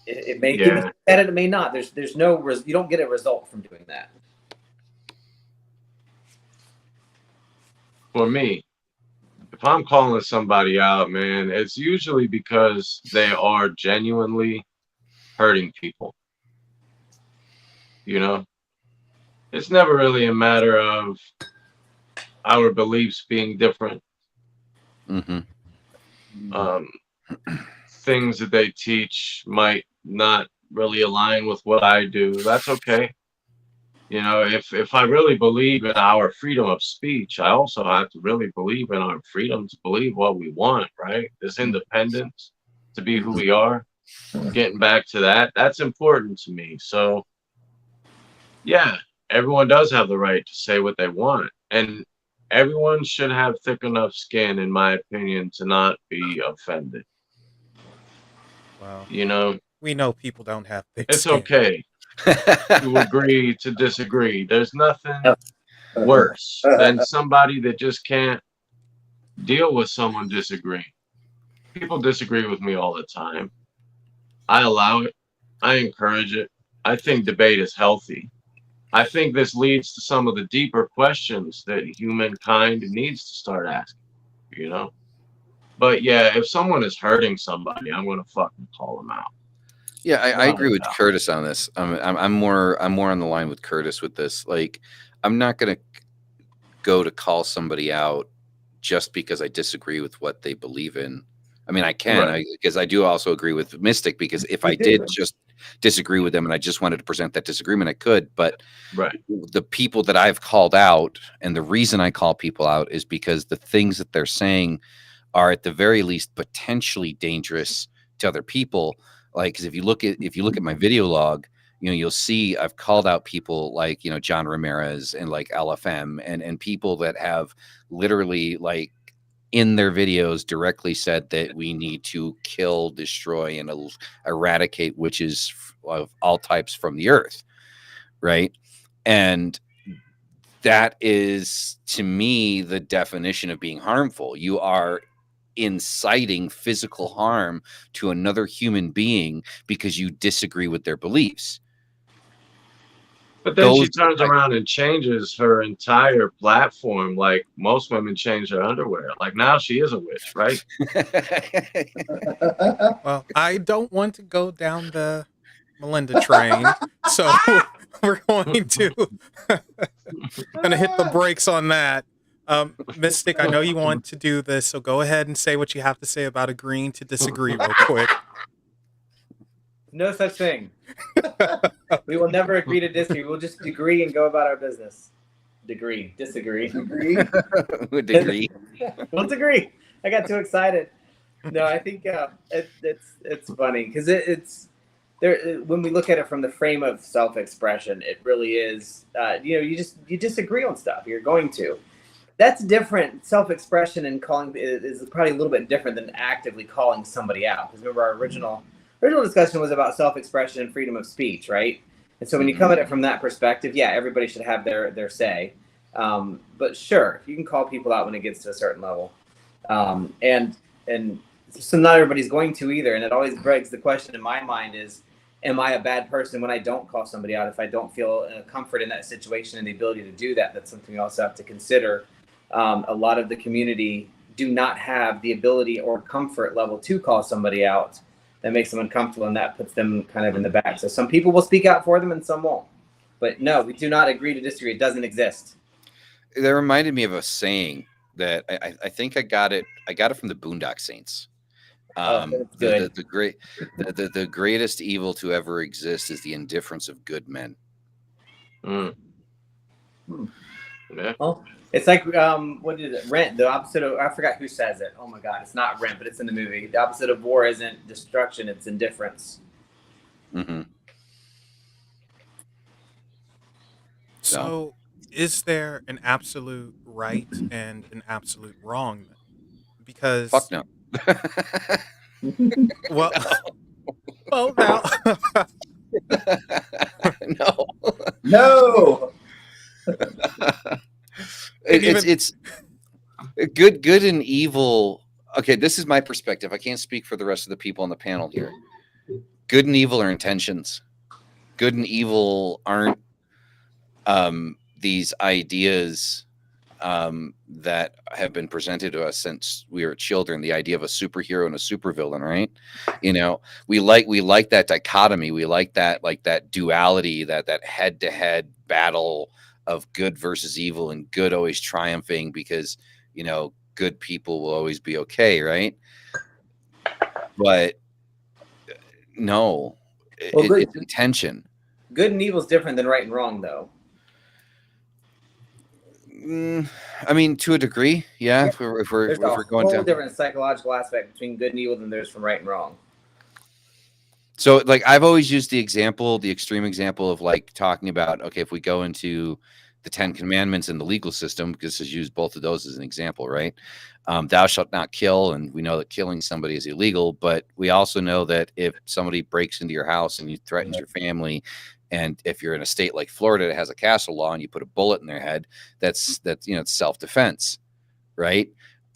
It may give you credit, it may not. There's no you don't get a result from doing that. For me, if I'm calling somebody out, man, it's usually because they are genuinely hurting people. It's never really a matter of our beliefs being different. Things that they teach might not really align with what I do. That's okay. If I really believe in our freedom of speech, I also have to really believe in our freedom to believe what we want, right? This independence to be who we are. Getting back to that's important to me. So, yeah, everyone does have the right to say what they want. And everyone should have thick enough skin, in my opinion, to not be offended. Well, we know people don't have thick skin. It's okay to agree to disagree. There's nothing worse than somebody that just can't deal with someone disagreeing. People disagree with me all the time. I allow it. I encourage it. I think debate is healthy. I think this leads to some of the deeper questions that humankind needs to start asking, But yeah, if someone is hurting somebody, I'm going to fucking call them out. Yeah, I agree with Kurtis on this. I'm more on the line with Kurtis with this. Like, I'm not going to go to call somebody out just because I disagree with what they believe in. I mean, I can, because I do also agree with Mystic, because if I did just disagree with them and I just wanted to present that disagreement, I could. But the people that I've called out, and the reason I call people out is because the things that they're saying are at the very least potentially dangerous to other people. Like, because if you look at my video log, you'll see I've called out people like, John Ramirez and like LFM and people that have literally, like, in their videos directly said that we need to kill, destroy, and eradicate witches of all types from the earth, right? And that is, to me, the definition of being harmful. You are inciting physical harm to another human being because you disagree with their beliefs. But then she turns around and changes her entire platform, like most women change their underwear. Like, now she is a witch, right? Well, I don't want to go down the Melinda train, so we're going to gonna hit the brakes on that. Mystic, I know you want to do this, so go ahead and say what you have to say about agreeing to disagree real quick. No such thing. We will never agree to disagree. We'll just agree and go about our business. Disagree. Degree. We'll disagree. I got too excited. No, I think it's funny because it's there when we look at it from the frame of self-expression. It really is. You disagree on stuff. You're going to. That's different. Self-expression and calling is probably a little bit different than actively calling somebody out. Because remember, our original discussion was about self-expression and freedom of speech, right? And so when you come at it from that perspective, yeah, everybody should have their say. But sure, you can call people out when it gets to a certain level. And so not everybody's going to either. And it always begs the question in my mind is, am I a bad person when I don't call somebody out? If I don't feel comfort in that situation and the ability to do that, that's something we also have to consider. A lot of the community do not have the ability or comfort level to call somebody out. That makes them uncomfortable, and that puts them kind of in the back. So some people will speak out for them and some won't. But no, we do not agree to disagree. It doesn't exist. That reminded me of a saying that I think I got it from the Boondock Saints. The greatest evil to ever exist is the indifference of good men. Yeah. Well, it's like what is it? Rent. The opposite of, I forgot who says it. Oh my God, it's not Rent, but it's in the movie. The opposite of war isn't destruction; it's indifference. Mm-hmm. So, is there an absolute right and an absolute wrong? Because fuck no. Well, now. No. It's good and evil. Okay, this is my perspective. I can't speak for the rest of the people on the panel here. Good and evil are intentions. Good and evil aren't these ideas that have been presented to us since we were children. The idea of a superhero and a supervillain, right? We like that dichotomy. We like that duality, that head-to-head battle of good versus evil, and good always triumphing because good people will always be okay, right? But no, it's intention. Good and evil is different than right and wrong, though. I mean, to a degree, yeah. If we're going whole down, different psychological aspect between good and evil than there's from right and wrong. So, like, I've always used the extreme example of like talking about, okay, if we go into the 10 Commandments in the legal system, because it's used both of those as an example, right? Thou shalt not kill, and we know that killing somebody is illegal, but we also know that if somebody breaks into your house and you threatens your family, and if you're in a state like Florida that has a castle law and you put a bullet in their head, that's it's self-defense, right?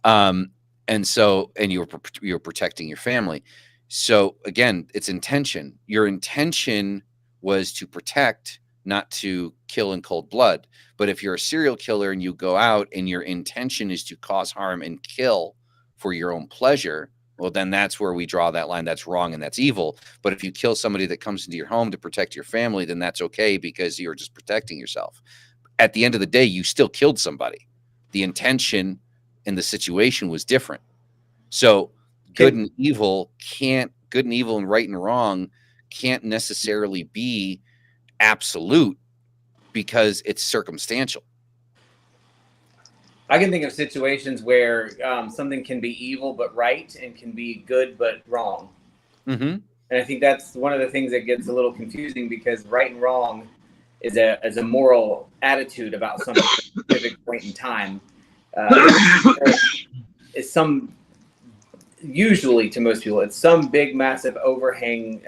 And you're protecting your family. So again, it's intention. Your intention was to protect, not to kill in cold blood. But if you're a serial killer and you go out and your intention is to cause harm and kill for your own pleasure, well, then that's where we draw that line. That's wrong and that's evil. But if you kill somebody that comes into your home to protect your family, then that's okay because you're just protecting yourself. At the end of the day, you still killed somebody. The intention in the situation was different. So good and evil and right and wrong can't necessarily be absolute because it's circumstantial. I can think of situations where something can be evil but right and can be good but wrong. Mm-hmm. And I think that's one of the things that gets a little confusing because right and wrong is a moral attitude about some specific point in time. It's usually to most people, it's some big, massive overhang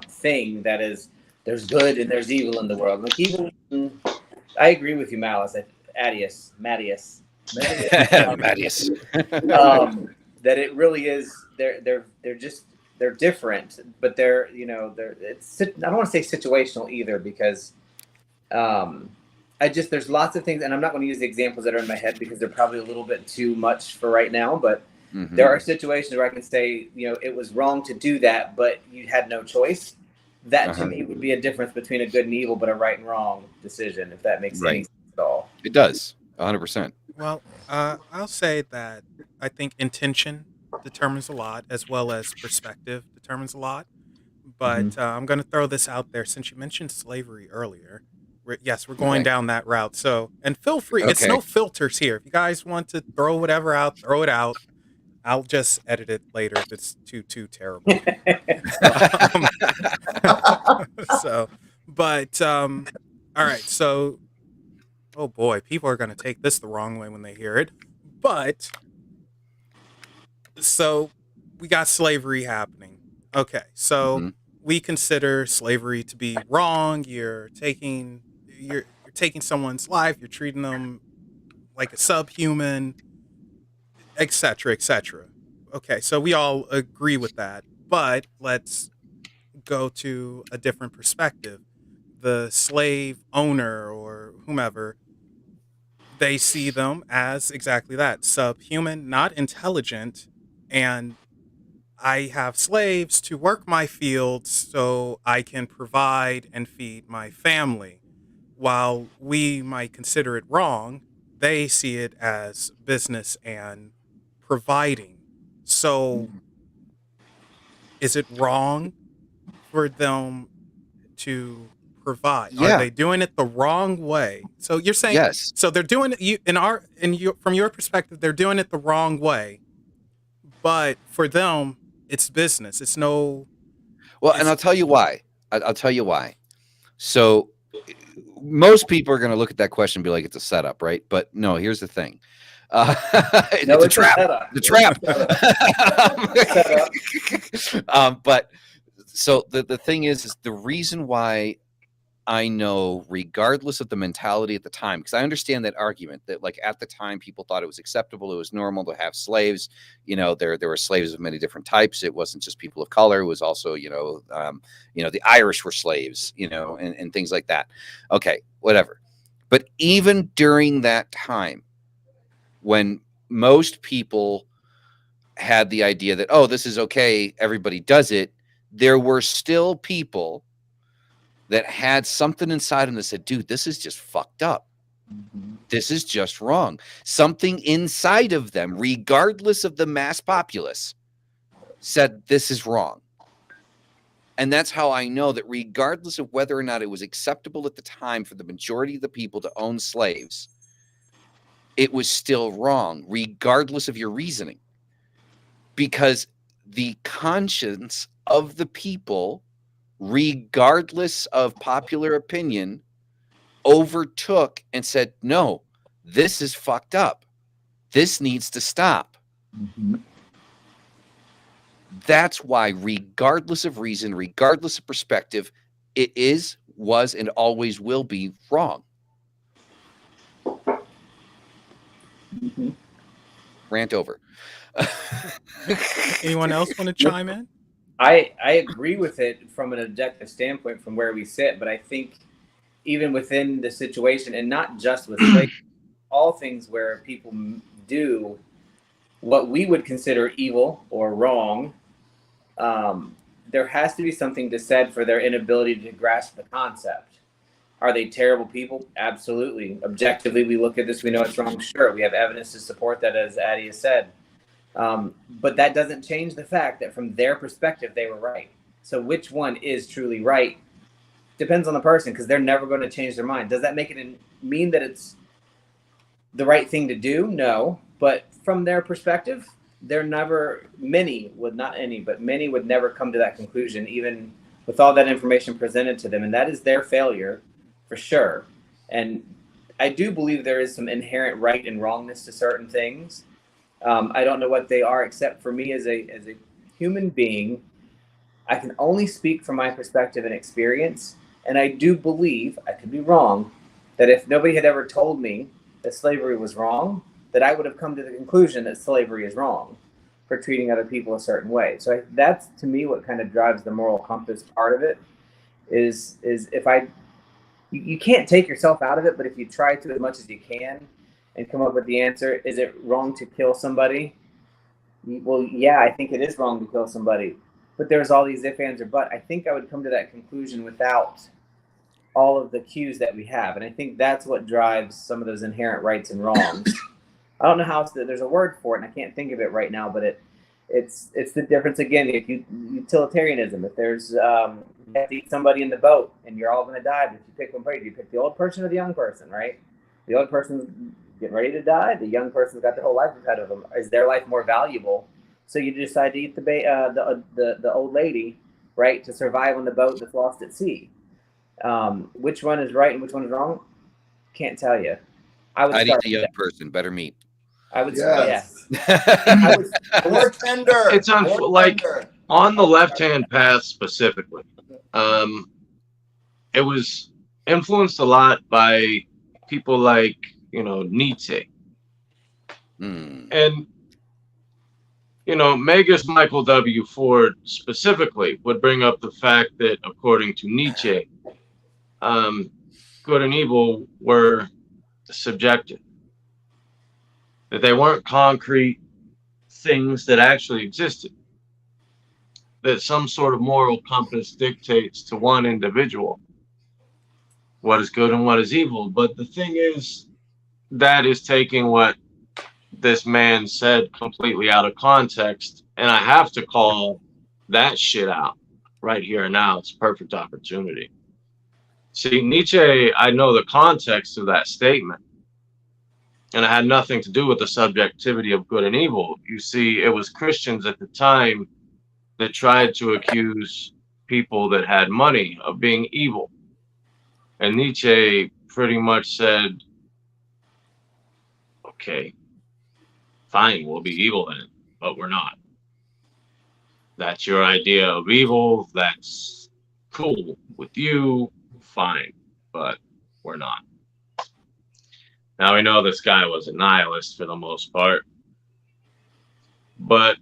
thing that is, there's good and there's evil in the world. Like evil, I agree with you, Atius. That it really is. They're different, but it's. I don't want to say situational either because, there's lots of things, and I'm not going to use the examples that are in my head because they're probably a little bit too much for right now. But there are situations where I can say, it was wrong to do that, but you had no choice. That to me would be a difference between a good and evil, but a right and wrong decision, if that makes any sense at all. It does, 100%. Well, I'll say that I think intention determines a lot, as well as perspective determines a lot. But I'm going to throw this out there since you mentioned slavery earlier. Yes, we're going Okay. down that route. So, and feel free. It's Okay. no filters here. If you guys want to throw whatever out, throw it out. I'll just edit it later if it's too terrible. So, but all right. So, oh boy, people are going to take this the wrong way when they hear it. But so we got slavery happening. Okay, so Mhm. we consider slavery to be wrong. You're taking someone's life. You're treating them like a subhuman, etc., etc. Okay, so we all agree with that. But let's go to a different perspective. The slave owner or whomever, they see them as exactly that, subhuman, not intelligent, and I have slaves to work my fields so I can provide and feed my family. While we might consider it wrong, they see it as business and providing. So is it wrong for them to provide? Yeah. Are they doing it the wrong way? So you're saying Yes. so they're doing it from your perspective, they're doing it the wrong way. But for them, it's business. It's no. Well, and I'll tell you why. I'll tell you why. So most people are going to look at that question and be like, it's a setup, right? But no, here's the thing. No, it's a trap. setup. The trap. But so the thing is the reason why I know, regardless of the mentality at the time, because I understand that argument that, like, at the time people thought it was acceptable, it was normal to have slaves. You know, there were slaves of many different types. It wasn't just people of color. It was also, the Irish were slaves, and things like that. Okay, whatever. But even during that time, when most people had the idea that, oh, this is okay, everybody does it, there were still people that had something inside them that said, dude, this is just fucked up. This is just wrong. Something inside of them, regardless of the mass populace, said this is wrong. And that's how I know that regardless of whether or not it was acceptable at the time for the majority of the people to own slaves, it was still wrong, regardless of your reasoning. Because the conscience of the people, regardless of popular opinion, overtook and said, no, this is fucked up. This needs to stop. Mm-hmm. That's why, regardless of reason, regardless of perspective, it is, was, and always will be wrong. Mm-hmm. Rant over. Anyone else want to chime in? I agree with it from an objective standpoint from where we sit, but I think even within the situation, and not just with slavery, all things where people do what we would consider evil or wrong, there has to be something to said for their inability to grasp the concept. Are they terrible people? Absolutely. Objectively, we look at this, we know it's wrong. Sure, we have evidence to support that, as Atius said. But that doesn't change the fact that from their perspective, they were right. So which one is truly right depends on the person, because they're never going to change their mind. Does that make it mean that it's the right thing to do? No. But from their perspective, many would never come to that conclusion, even with all that information presented to them. And that is their failure for sure. And I do believe there is some inherent right and wrongness to certain things. I don't know what they are, except for me as a human being, I can only speak from my perspective and experience. And I do believe, I could be wrong, that if nobody had ever told me that slavery was wrong, that I would have come to the conclusion that slavery is wrong for treating other people a certain way. So that's, to me, what kind of drives the moral compass part of it is if you can't take yourself out of it, but if you try to as much as you can and come up with the answer, is it wrong to kill somebody? Well, yeah, I think it is wrong to kill somebody. But there's all these ifs, ands, or buts. I think I would come to that conclusion without all of the cues that we have. And I think that's what drives some of those inherent rights and wrongs. I don't know how there's a word for it, and I can't think of it right now, but it's the difference again. If utilitarianism, if there's you have to eat somebody in the boat and you're all going to die, but if you pick one party, do you pick the old person or the young person, right? The old person's getting ready to die. The young person's got their whole life ahead of them. Is their life more valuable? So you decide to eat the old lady, right, to survive on the boat that's lost at sea. Which one is right and which one is wrong? Can't tell you. I'd eat the young person. Better meat. I would say yes. More tender. It's on on the left-hand path specifically. It was influenced a lot by people like Nietzsche, and Magus Michael W. Ford specifically would bring up the fact that according to Nietzsche, good and evil were subjective. That they weren't concrete things that actually existed. That some sort of moral compass dictates to one individual what is good and what is evil. But the thing is, that is taking what this man said completely out of context. And I have to call that shit out right here and now. It's a perfect opportunity. See, Nietzsche, I know the context of that statement. And it had nothing to do with the subjectivity of good and evil. You see, it was Christians at the time that tried to accuse people that had money of being evil. And Nietzsche pretty much said, okay, fine, we'll be evil then, but we're not. That's your idea of evil. That's cool with you. Fine, but we're not. Now we know this guy was a nihilist for the most part, but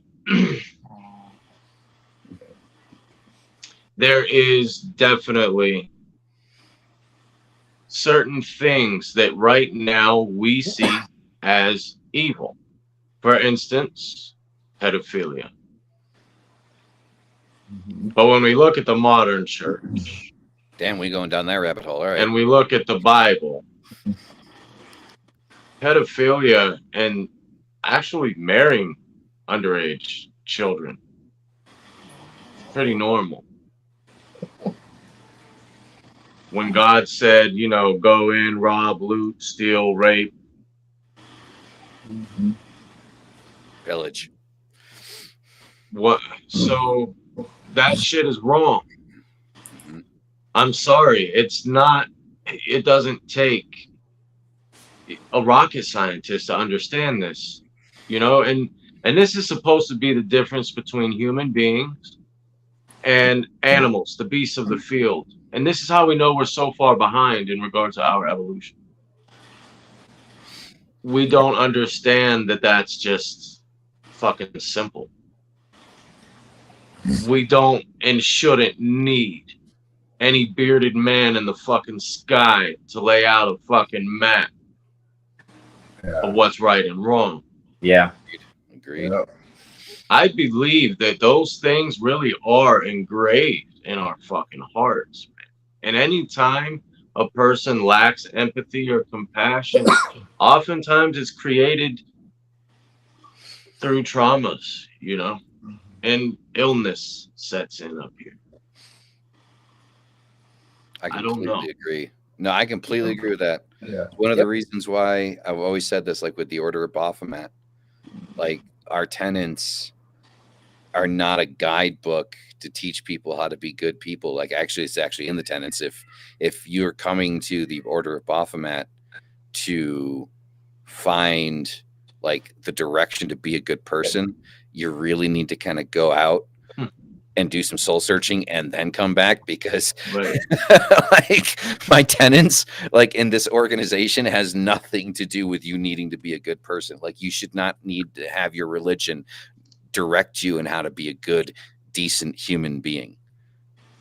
there is definitely certain things that right now we see as evil. For instance, pedophilia. But when we look at the modern church, damn, we going down that rabbit hole. All right. And we look at the Bible, pedophilia and actually marrying underage children, pretty normal. When God said, go in, rob, loot, steal, rape. Village. What? So that shit is wrong. I'm sorry. It doesn't take a rocket scientist to understand this, and this is supposed to be the difference between human beings and animals, the beasts of the field. And this is how we know we're so far behind in regards to our evolution. We don't understand that that's just fucking simple. We don't and shouldn't need any bearded man in the fucking sky to lay out a fucking map of what's right and wrong. Yeah. Agreed. I believe that those things really are engraved in our fucking hearts, man. And anytime a person lacks empathy or compassion, oftentimes it's created through traumas, and illness sets in up here. I don't know. completely agree. No, I completely agree with that. Yeah. One of the reasons why I've always said this, like with the Order of Baphomet, like our tenets are not a guidebook to teach people how to be good people. Like it's actually in the tenets. If you're coming to the Order of Baphomet to find like the direction to be a good person, you really need to kind of go out and do some soul searching and then come back, because like my tenets like in this organization has nothing to do with you needing to be a good person. Like you should not need to have your religion direct you in how to be a good, decent human being,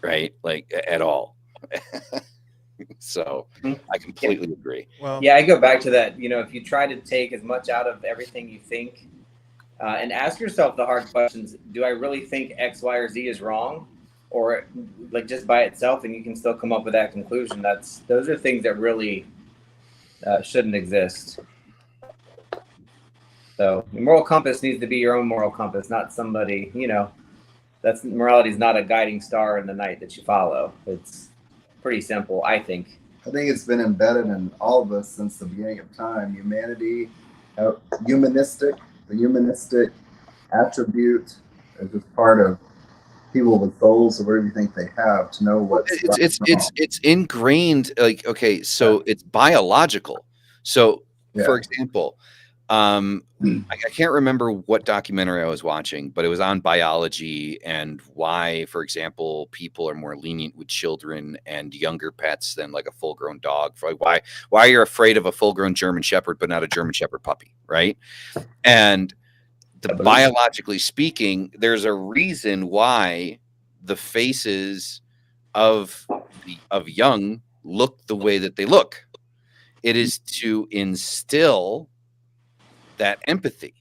right? Like at all. So I completely agree. Well, yeah, I go back to that. If you try to take as much out of everything you think, and ask yourself the hard questions: do I really think X, Y, or Z is wrong, or like just by itself, and you can still come up with that conclusion. Those are things that really shouldn't exist. So your moral compass needs to be your own moral compass, not somebody, morality is not a guiding star in the night that you follow. It's pretty simple, I think. I think it's been embedded in all of us since the beginning of time. Humanity, the humanistic attribute is just part of people with souls or whatever you think they have to know what's it's ingrained. Like, okay, so it's biological. So, for example, I can't remember what documentary I was watching, but it was on biology and why, for example, people are more lenient with children and younger pets than like a full-grown dog. For like why you're afraid of a full-grown German Shepherd but not a German Shepherd puppy, right? And biologically speaking, there's a reason why the faces of young look the way that they look. It is to instill that empathy,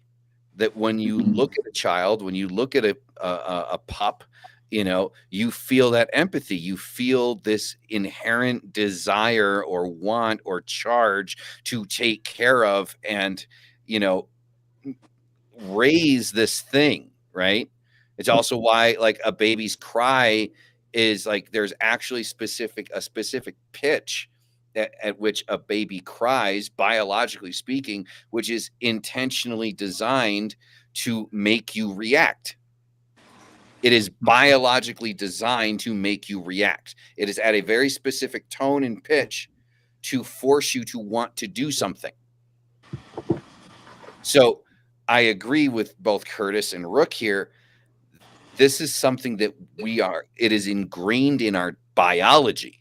that when you look at a child, when you look at a pup, you feel that empathy. You feel this inherent desire or want or charge to take care of and, raise this thing, right? It's also why like a baby's cry is like there's actually a specific pitch at which a baby cries, biologically speaking, which is intentionally designed to make you react. It is biologically designed to make you react. It is at a very specific tone and pitch to force you to want to do something. So I agree with both Kurtis and Rook here. This is something that it is ingrained in our biology.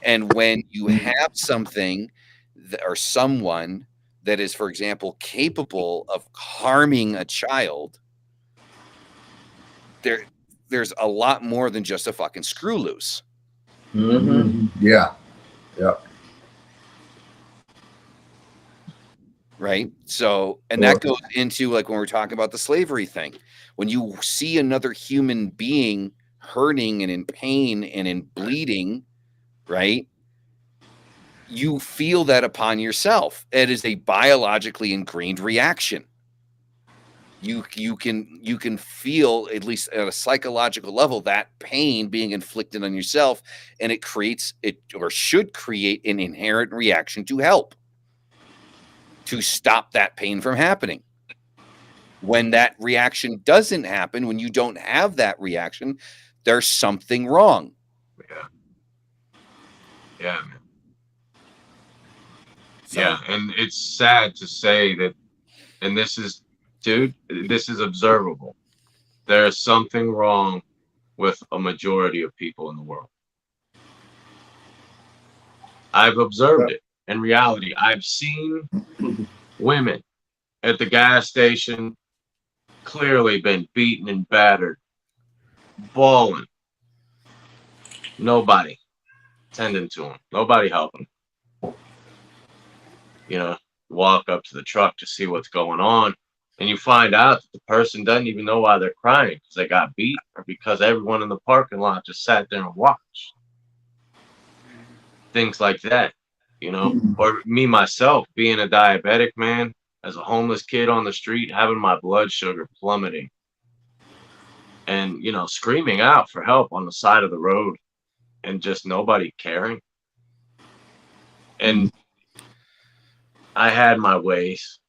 And when you have something or someone that is, for example, capable of harming a child, there's a lot more than just a fucking screw loose. Mm-hmm. Yeah. Right. So, and that goes into like when we're talking about the slavery thing, when you see another human being hurting and in pain and in bleeding, right? You feel that upon yourself. It is a biologically ingrained reaction. You can feel, at least at a psychological level, that pain being inflicted on yourself, and it should create an inherent reaction to help, to stop that pain from happening. When that reaction doesn't happen, when you don't have that reaction, there's something wrong. Yeah, man. Yeah, and it's sad to say that, and this is observable. There's something wrong with a majority of people in the world. I've observed it in reality. I've seen women at the gas station clearly been beaten and battered, bawling. Nobody tending to them. Nobody helping. Walk up to the truck to see what's going on, and you find out that the person doesn't even know why they're crying, because they got beat or because everyone in the parking lot just sat there and watched. Things like that, or me myself being a diabetic man, as a homeless kid on the street, having my blood sugar plummeting and, screaming out for help on the side of the road and just nobody caring. And I had my ways,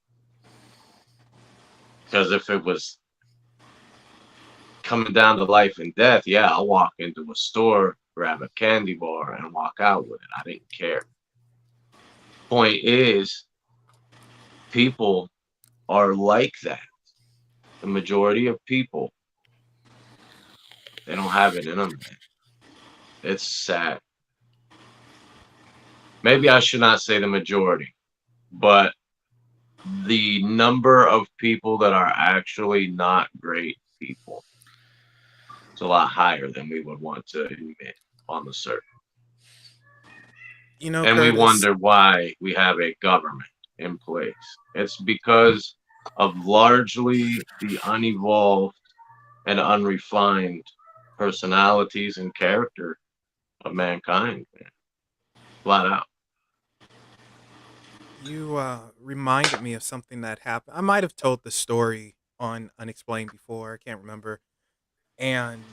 because if it was coming down to life and death, yeah, I'll walk into a store, grab a candy bar, and walk out with it. I didn't care. Point is, people are like that. The majority of people, they don't have it in them, man. It's sad. Maybe I should not say the majority, but the number of people that are actually not great people is a lot higher than we would want to admit on the surface. And Kurtis, we wonder why we have a government in place. It's because of largely the unevolved and unrefined personalities and character of mankind, man. Flat out. You reminded me of something that happened. I might have told the story on Unexplained before. I can't remember. And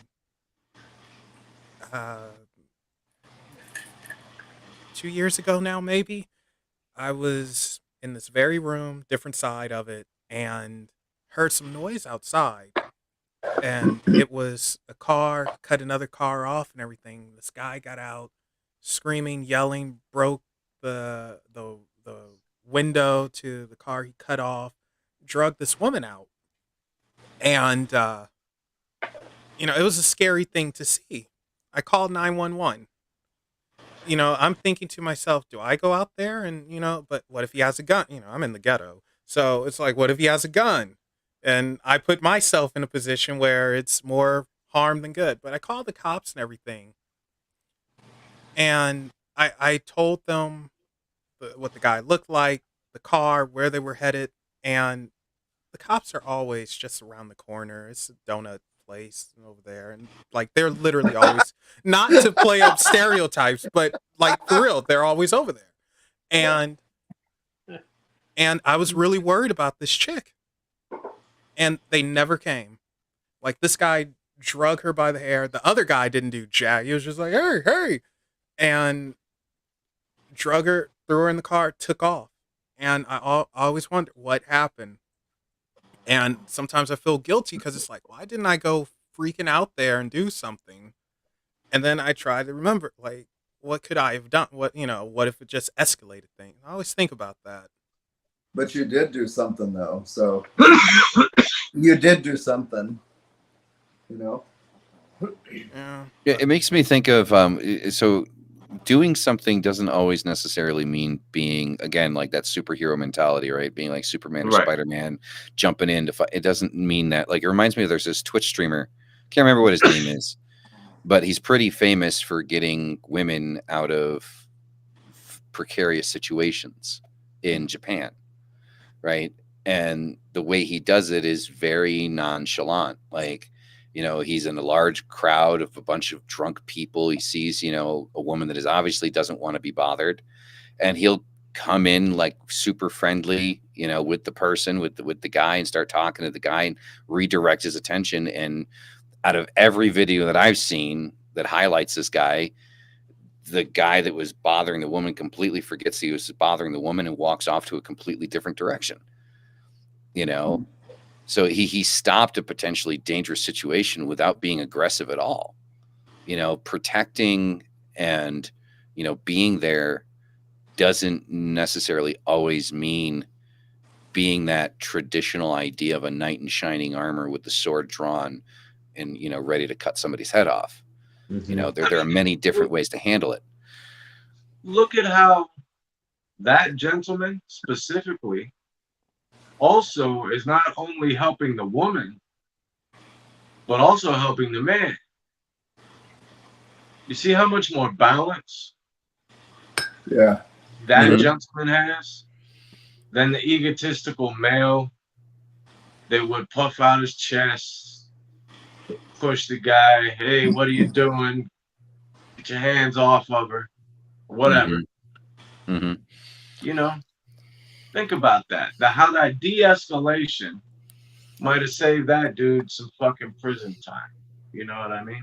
uh, 2 years ago now, maybe, I was in this very room, different side of it, and heard some noise outside. And it was a car, cut another car off and everything. This guy got out, screaming, yelling, broke the window to the car he cut off, drugged this woman out. And it was a scary thing to see. I called 911. I'm thinking to myself, do I go out there and, but what if he has a gun? I'm in the ghetto. So it's like, what if he has a gun? And I put myself in a position where it's more harm than good. But I called the cops and everything. And I told them what the guy looked like, the car, where they were headed. And the cops are always just around the corner. It's a donut place over there. And like, they're literally always, not to play up stereotypes, but like for real, they're always over there. And I was really worried about this chick. And they never came. Like, this guy drug her by the hair. The other guy didn't do jack. He was just like, hey, hey. And drug her, threw her in the car, took off. And I always wonder what happened. And sometimes I feel guilty because it's like, why didn't I go freaking out there and do something? And then I try to remember, like, what could I have done? What if it just escalated things? I always think about that. But you did do something, though. So you did do something, Yeah. It makes me think of so doing something doesn't always necessarily mean being, again, like that superhero mentality, right? Being like Superman or Right. Spider-Man, jumping in to fight. It doesn't mean that. Like, it reminds me of, there's this Twitch streamer. Can't remember what his name is, but he's pretty famous for getting women out of precarious situations in Japan, right? And the way he does it is very nonchalant. Like, he's in a large crowd of a bunch of drunk people. He sees, a woman that is obviously doesn't want to be bothered, and he'll come in like super friendly, with the person, with the guy, and start talking to the guy and redirect his attention. And out of every video that I've seen that highlights this guy, the guy that was bothering the woman completely forgets he was bothering the woman and walks off to a completely different direction. So he stopped a potentially dangerous situation without being aggressive at all. Protecting and, being there doesn't necessarily always mean being that traditional idea of a knight in shining armor with the sword drawn and, ready to cut somebody's head off. Mhm. There are many different ways to handle it. Look at how that gentleman specifically also is not only helping the woman, but also helping the man. You see how much more balance Yeah. that Mhm. gentleman has than the egotistical male that would puff out his chest, push the guy, hey, what are you doing? Get your hands off of her, whatever. Mm-hmm. Think about that. How that de-escalation might have saved that dude some fucking prison time. You know what I mean?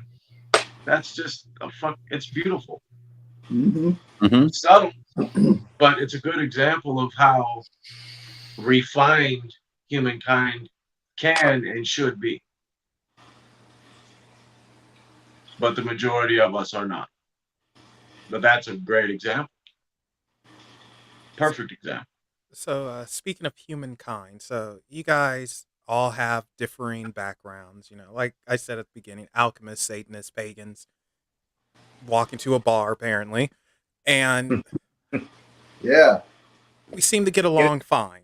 That's just it's beautiful. Mm-hmm. Mm-hmm. It's subtle, but it's a good example of how refined humankind can and should be. But the majority of us are not. But that's a great example. Perfect example. So, speaking of humankind, so you guys all have differing backgrounds, like I said at the beginning, alchemists, Satanists, Pagans, walk into a bar apparently, and Yeah. we seem to get along fine.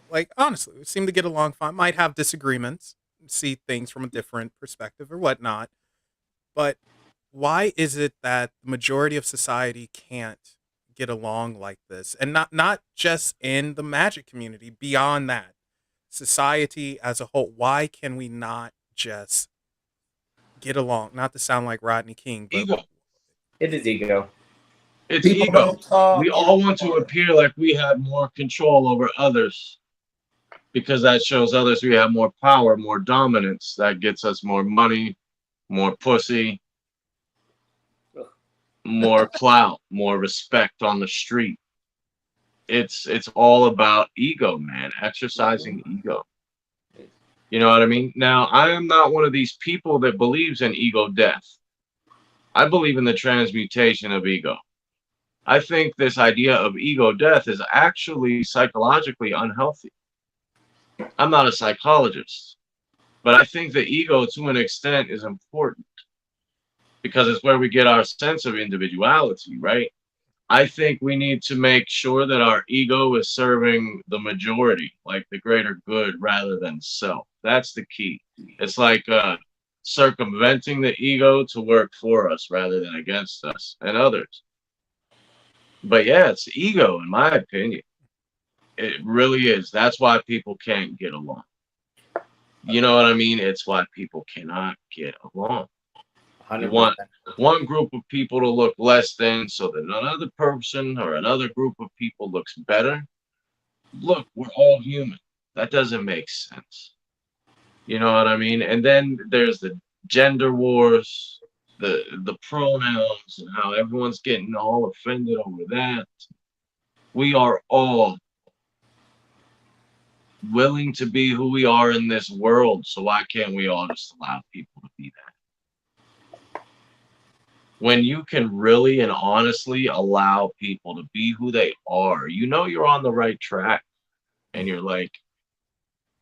Like, honestly, we seem to get along fine. Might have disagreements, see things from a different perspective or whatnot, but why is it that the majority of society can't get along like this? And not just in the magic community, beyond that, society as a whole, why can we not just get along? Not to sound like Rodney King, but Ego. It is ego. It's People ego. don't talk We all want to appear like we have more control over others because that shows others we have more power, more dominance. That gets us more money, more pussy, more clout, more respect on the street. It's all about ego, man. Exercising ego. You know what I mean? Now, I am not one of these people that believes in ego death. I believe in the transmutation of ego. I think this idea of ego death is actually psychologically unhealthy. I'm not a psychologist, but I think the ego to an extent is important because it's where we get our sense of individuality, right? I think we need to make sure that our ego is serving the majority, like the greater good rather than self. That's the key. It's like circumventing the ego to work for us rather than against us and others. But yeah, it's ego, in my opinion. It really is. That's why people can't get along. You know what I mean? It's why people cannot get along. 100%. You want one group of people to look less than so that another person or another group of people looks better. Look, we're all human. That doesn't make sense. You know what I mean? And then there's the gender wars, the pronouns, and how everyone's getting all offended over that. We are all willing to be who we are in this world, so why can't we all just allow people to be that? When you can really and honestly allow people to be who they are, you know you're on the right track, and you're like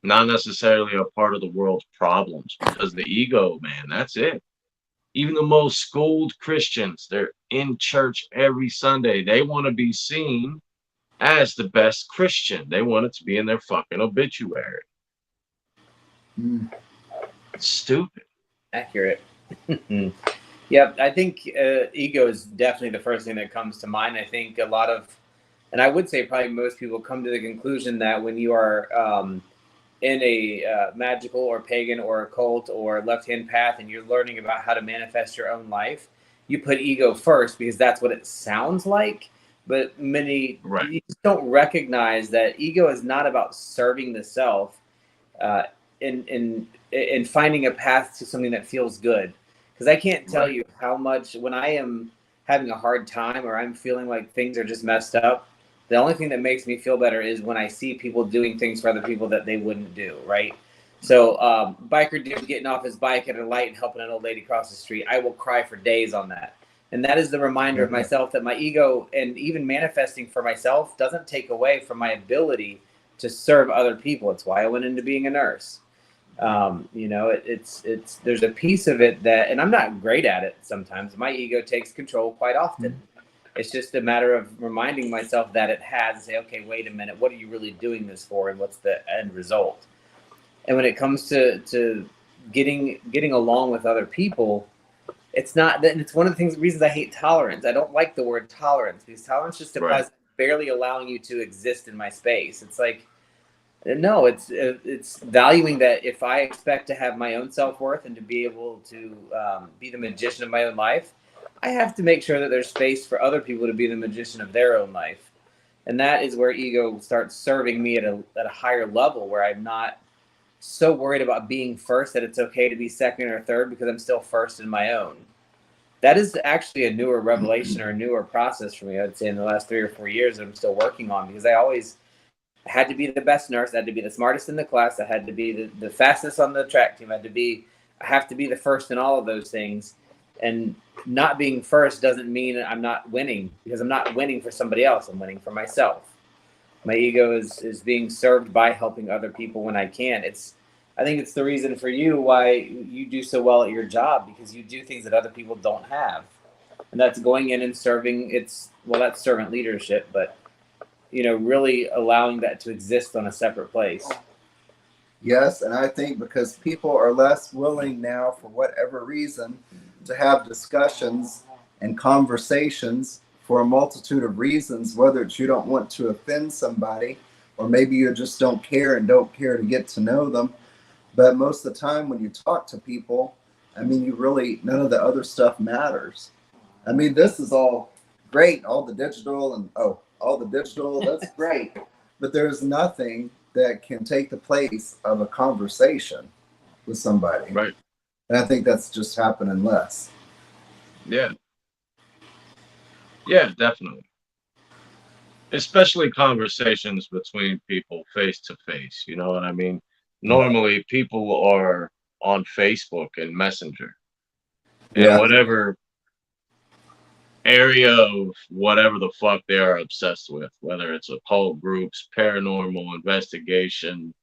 not necessarily a part of the world's problems, because the ego, man, that's it. Even the most schooled Christians, they're in church every Sunday. They want to be seen as the best Christian. They want it to be in their fucking obituary. It's stupid. Accurate. Yeah, I think ego is definitely the first thing that comes to mind. I think a lot of, and I would say probably most people come to the conclusion that when you are in a magical or pagan or occult or left-hand path and you're learning about how to manifest your own life, you put ego first because that's what it sounds like. But many you just don't recognize that ego is not about serving the self in finding a path to something that feels good. Because I can't tell you how much when I am having a hard time or I'm feeling like things are just messed up, the only thing that makes me feel better is when I see people doing things for other people that they wouldn't do, right? So biker dude getting off his bike at a light and helping an old lady cross the street, I will cry for days on that. And that is the reminder of myself that my ego and even manifesting for myself doesn't take away from my ability to serve other people. It's why I went into being a nurse. You know, it's there's a piece of it that, and I'm not great at it sometimes. My ego takes control quite often. It's just a matter of reminding myself that it has and say, okay, wait a minute, what are you really doing this for? And what's the end result? And when it comes to getting along with other people, it's not that. It's one of the reasons I hate tolerance. I don't like the word tolerance because tolerance just implies barely allowing you to exist in my space. It's like, no, it's valuing that if I expect to have my own self-worth and to be able to be the magician of my own life, I have to make sure that there's space for other people to be the magician of their own life. And that is where ego starts serving me at a higher level, where I'm not so worried about being first that it's okay to be second or third because I'm still first in my own. That is actually a newer revelation or a newer process for me, I'd say, in the last 3 or 4 years that I'm still working on, because I always had to be the best nurse. I had to be the smartest in the class. I had to be the fastest on the track team. I have to be the first in all of those things. And not being first doesn't mean I'm not winning, because I'm not winning for somebody else. I'm winning for myself. My ego is being served by helping other people when I can. I think it's the reason for you why you do so well at your job, because you do things that other people don't have. And that's going in and serving. That's servant leadership, but really allowing that to exist on a separate place. Yes, and I think because people are less willing now, for whatever reason, to have discussions and conversations for a multitude of reasons, whether it's you don't want to offend somebody, or maybe you just don't care to get to know them. But most of the time when you talk to people, I mean, none of the other stuff matters. I mean, this is all great, all the digital, that's great. But there's nothing that can take the place of a conversation with somebody. Right. And I think that's just happening less. Yeah. Yeah, definitely. Especially conversations between people face to face. You know what I mean? Normally, people are on Facebook and Messenger. And whatever area of whatever the fuck they are obsessed with, whether it's occult groups, paranormal investigation,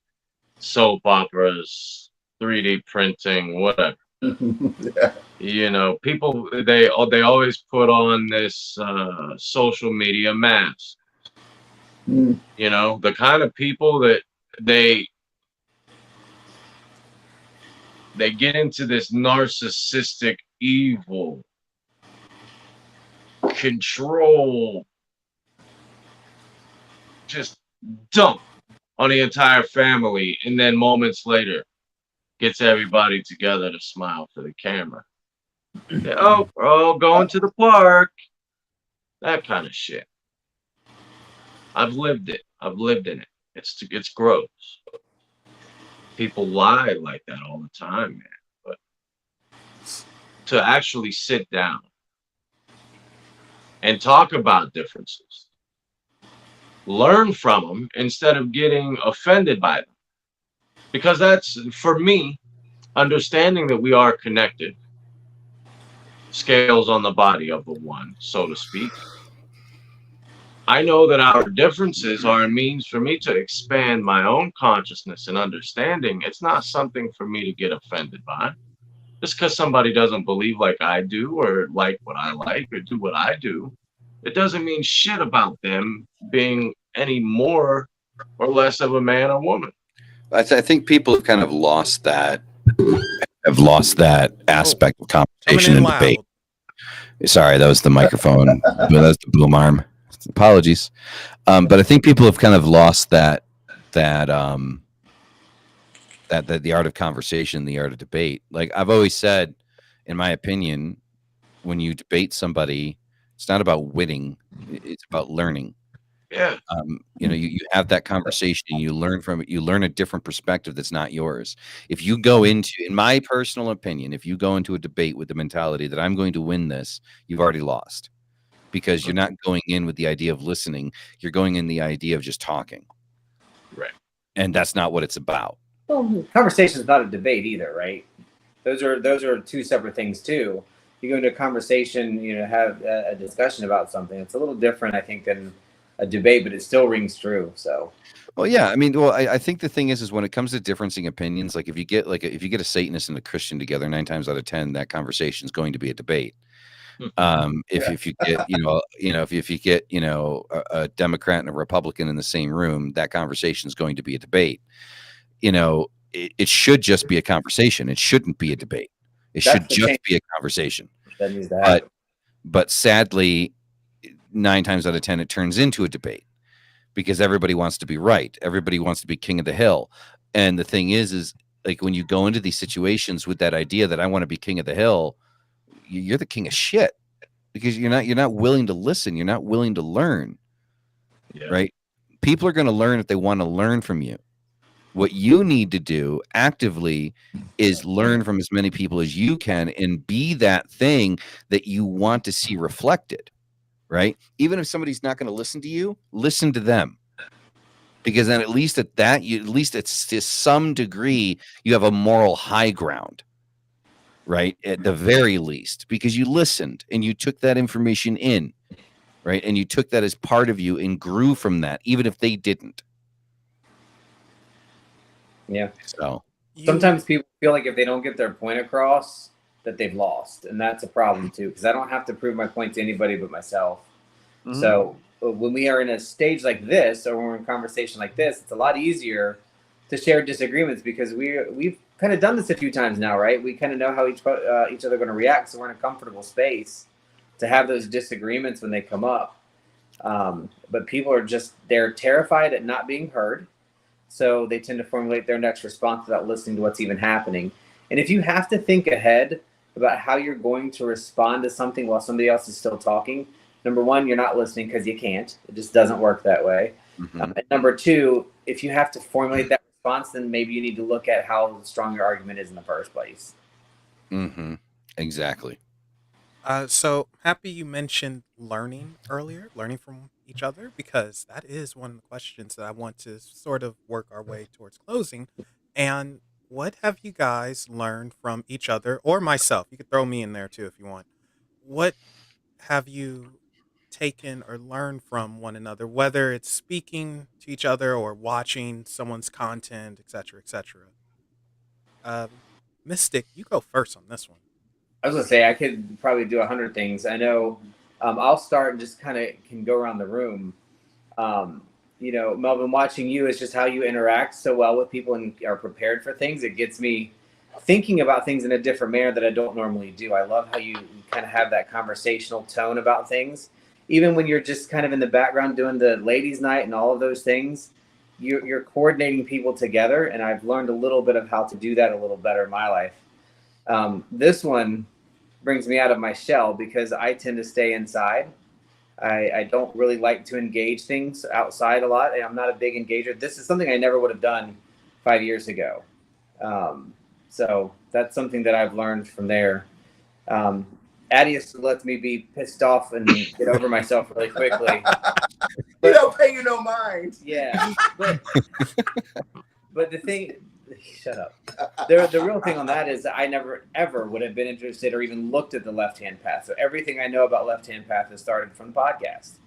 soap operas, 3D printing, whatever. Yeah. You know, people they always put on this social media mask. Mm. You know, the kind of people that they get into this narcissistic evil control, just dump on the entire family, and then moments later gets everybody together to smile for the camera. Oh, we're all going to the park. That kind of shit. I've lived it. I've lived in it. It's gross. People lie like that all the time, man. But to actually sit down and talk about differences, learn from them instead of getting offended by them. Because that's, for me, understanding that we are connected, scales on the body of the one, so to speak. I know that our differences are a means for me to expand my own consciousness and understanding. It's not something for me to get offended by. Just because somebody doesn't believe like I do, or like what I like, or do what I do, it doesn't mean shit about them being any more or less of a man or woman. I think people have kind of lost that aspect of conversation and debate. Sorry, that was the microphone. That was the boom arm. Apologies. But I think people have kind of lost that the art of conversation, the art of debate. Like I've always said, in my opinion, when you debate somebody, it's not about winning, it's about learning. Yeah. You have that conversation and you learn from it. You learn a different perspective that's not yours. If you go into, in my personal opinion, if you go into a debate with the mentality that I'm going to win this, you've already lost, because you're not going in with the idea of listening. You're going in the idea of just talking. Right. And that's not what it's about. Well, conversation is not a debate either, right? Those are two separate things too. You go into a conversation, have a discussion about something. It's a little different, I think, than a debate, but it still rings true. So, well, yeah, I mean, I think the thing is when it comes to differencing opinions, like if you get a Satanist and a Christian together, 9 times out of 10, that conversation is going to be a debate. If you get if you get a Democrat and a Republican in the same room, that conversation is going to be a debate. It should just be a conversation. It shouldn't be a debate. It should just be a conversation. That needs to happen. But sadly, 9 times out of 10, it turns into a debate because everybody wants to be right. Everybody wants to be king of the hill. And the thing is like when you go into these situations with that idea that I want to be king of the hill, you're the king of shit, because you're not willing to listen. You're not willing to learn. Yeah. Right? People are going to learn if they want to learn from you. What you need to do actively is learn from as many people as you can and be that thing that you want to see reflected. Right? Even if somebody's not going to listen to you, listen to them. Because then at least it's to some degree, you have a moral high ground. Right? At the very least, because you listened and you took that information in, right? And you took that as part of you and grew from that, even if they didn't. Yeah. So sometimes people feel like if they don't get their point across, that they've lost. And that's a problem too, because I don't have to prove my point to anybody but myself. Mm-hmm. So when we are in a stage like this, or when we're in a conversation like this, it's a lot easier to share disagreements because we've kind of done this a few times now, right? We kind of know how each other are going to react, so we're in a comfortable space to have those disagreements when they come up. But people are they're terrified at not being heard, so they tend to formulate their next response without listening to what's even happening. And if you have to think ahead about how you're going to respond to something while somebody else is still talking, number one, you're not listening because you can't. It just doesn't work that way. And number two, if you have to formulate that response, then maybe you need to look at how strong your argument is in the first place. Exactly. So happy you mentioned learning earlier, learning from each other, because that is one of the questions that I want to sort of work our way towards closing. And what have you guys learned from each other or myself? You could throw me in there too if you want. What have you taken or learned from one another, whether it's speaking to each other or watching someone's content, etc., etc.? Mystic, you go first on this one. I was gonna say I could probably do 100 things. I know. I'll start and just kind of can go around the room. Melvin, watching you is just how you interact so well with people and are prepared for things. It gets me thinking about things in a different manner that I don't normally do. I love how you kind of have that conversational tone about things. Even when you're just kind of in the background doing the ladies' night and all of those things, you're coordinating people together. And I've learned a little bit of how to do that a little better in my life. This one brings me out of my shell because I tend to stay inside. I don't really like to engage things outside a lot. I'm not a big engager. This is something I never would have done 5 years ago. So that's something that I've learned from there. Atius lets me be pissed off and get over myself really quickly. You don't pay you no mind. Yeah. But the thing, shut up. The real thing on that is that I never, ever would have been interested or even looked at the left-hand path. So everything I know about left-hand path has started from the podcast.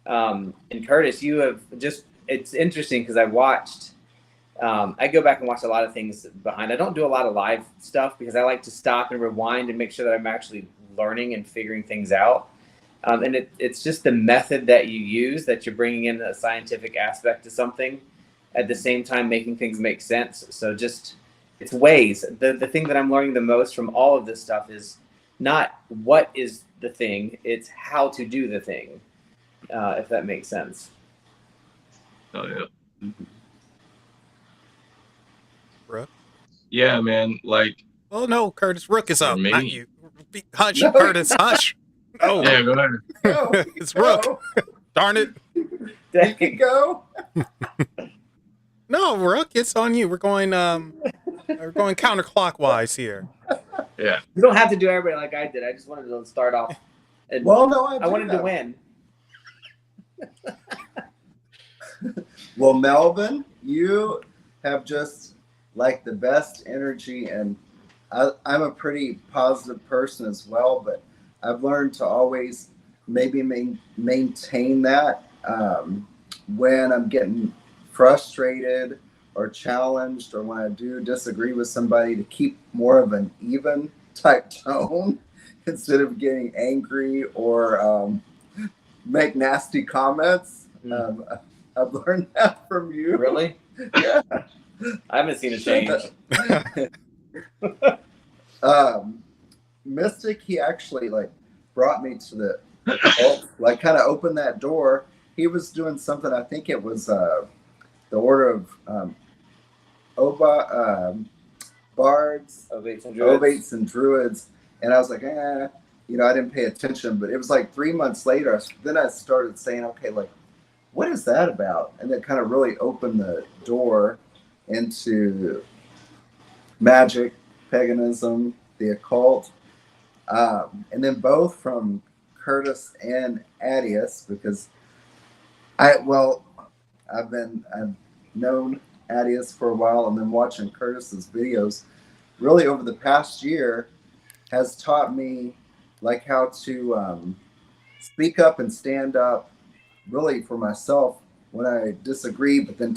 And Kurtis, you have just, it's interesting because I watched, I go back and watch a lot of things behind. I don't do a lot of live stuff because I like to stop and rewind and make sure that I'm actually learning and figuring things out. And it's just the method that you use, that you're bringing in a scientific aspect to something at the same time making things make sense. So just, it's ways. The thing that I'm learning the most from all of this stuff is not what is the thing, it's how to do the thing, if that makes sense. Oh, yeah. Rook? Yeah, man. Like, oh no, Kurtis, Rook is up, me? not you. Hush, No. Kurtis, hush. Oh, yeah, go ahead. Go, it's Rook. Darn it. You can go. No, Rook, it's on you. We're going counterclockwise here. Yeah. You don't have to do everybody like I did. I just wanted to start off. And Well, no, I wanted to win. Well, Melvin, you have just like the best energy, and I'm a pretty positive person as well, but I've learned to always maybe maintain that when I'm getting frustrated or challenged, or when I do disagree with somebody, to keep more of an even type tone instead of getting angry or make nasty comments. I've learned that from you. Really? Yeah. I haven't seen a change. Mystic, he actually like brought me to the like kind of opened that door. He was doing something, I think it was the order of bards, ovates and druids, and I was like, I didn't pay attention. But it was like 3 months later, then I started saying, okay, like, what is that about? And it kind of really opened the door into magic, paganism, the occult, and then both from Kurtis and Atius, because I've known Atius for a while, and then watching Kurtis's videos really over the past year has taught me like how to speak up and stand up really for myself when I disagree, but then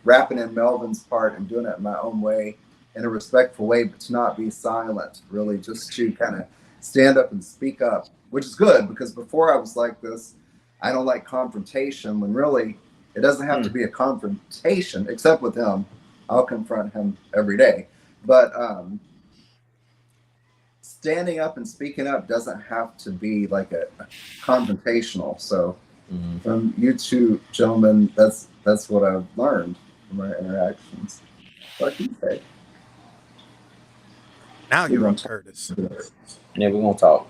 wrapping in Melvin's part and doing it in my own way, in a respectful way, but to not be silent, really just to kind of stand up and speak up, which is good, because before I was like this, I don't like confrontation, when really it doesn't have to be a confrontation, except with him. I'll confront him every day. But standing up and speaking up doesn't have to be like a confrontational. So from you two gentlemen, that's what I've learned from our interactions. What can you say? Now you're on Kurtis. Yeah, we won't talk.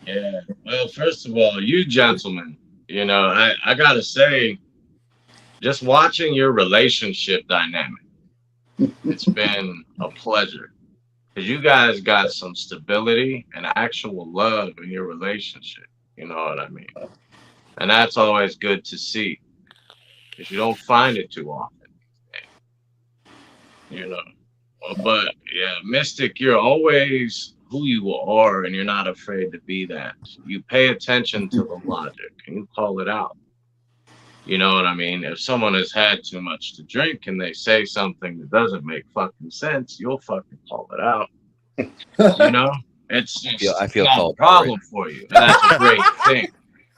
Yeah. Well, first of all, you gentlemen, I gotta say, just watching your relationship dynamic, it's been a pleasure. Because you guys got some stability and actual love in your relationship. You know what I mean? And that's always good to see. Because you don't find it too often. But yeah, Mystic, you're always who you are, and you're not afraid to be that. You pay attention to the logic and you call it out. You know what I mean? If someone has had too much to drink and they say something that doesn't make fucking sense, you'll fucking call it out. It's just I feel not called a problem for you. And that's a great thing.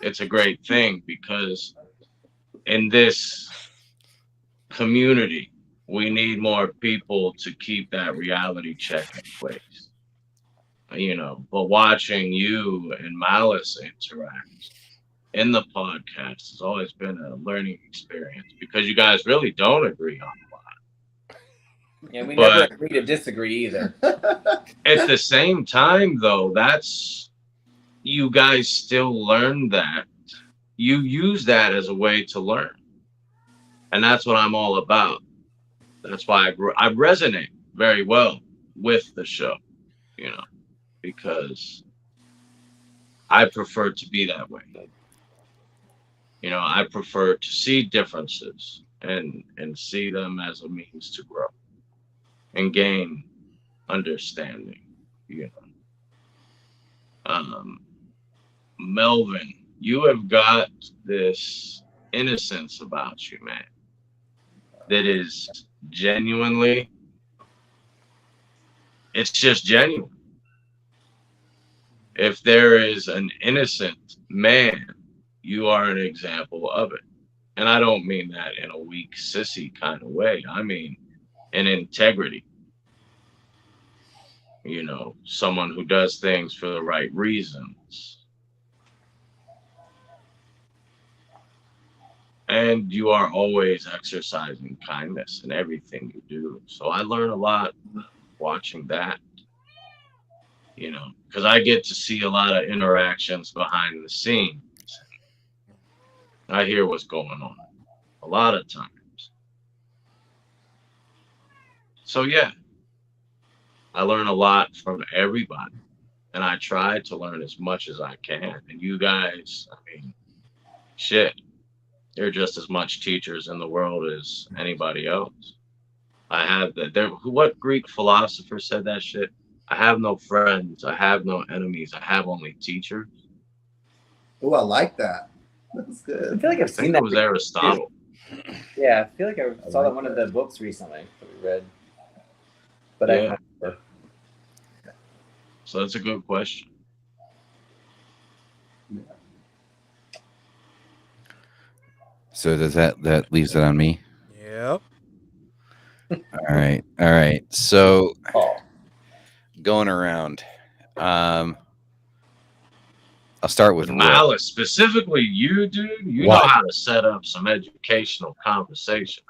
It's a great thing because in this community, we need more people to keep that reality check in place. But watching you and Malice interact in the podcast has always been a learning experience because you guys really don't agree on a lot. Yeah, we never agree to disagree either. At the same time, though, you guys still learn that. You use that as a way to learn. And that's what I'm all about. That's why I resonate very well with the show, because I prefer to be that way. I prefer to see differences and see them as a means to grow and gain understanding. Melvin, you have got this innocence about you, man, that is genuinely, it's just genuine. If there is an innocent man, you are an example of it. And I don't mean that in a weak, sissy kind of way. I mean in integrity. Someone who does things for the right reasons. And you are always exercising kindness in everything you do. So I learn a lot watching that. Because I get to see a lot of interactions behind the scenes. I hear what's going on a lot of times. So yeah, I learn a lot from everybody, and I try to learn as much as I can. And you guys, shit, you're just as much teachers in the world as anybody else. I have that. What Greek philosopher said that shit? I have no friends. I have no enemies. I have only teachers. Oh, I like that. That's good. I feel like I've seen I think that. it was Aristotle. Yeah, I feel like I saw that one of the books recently that we read. But Yeah. I can't So that's a good question. So does that leaves it on me? Yep. All right. So going around, I'll start with Rook. Malice, specifically you, dude. You know how to set up some educational conversation.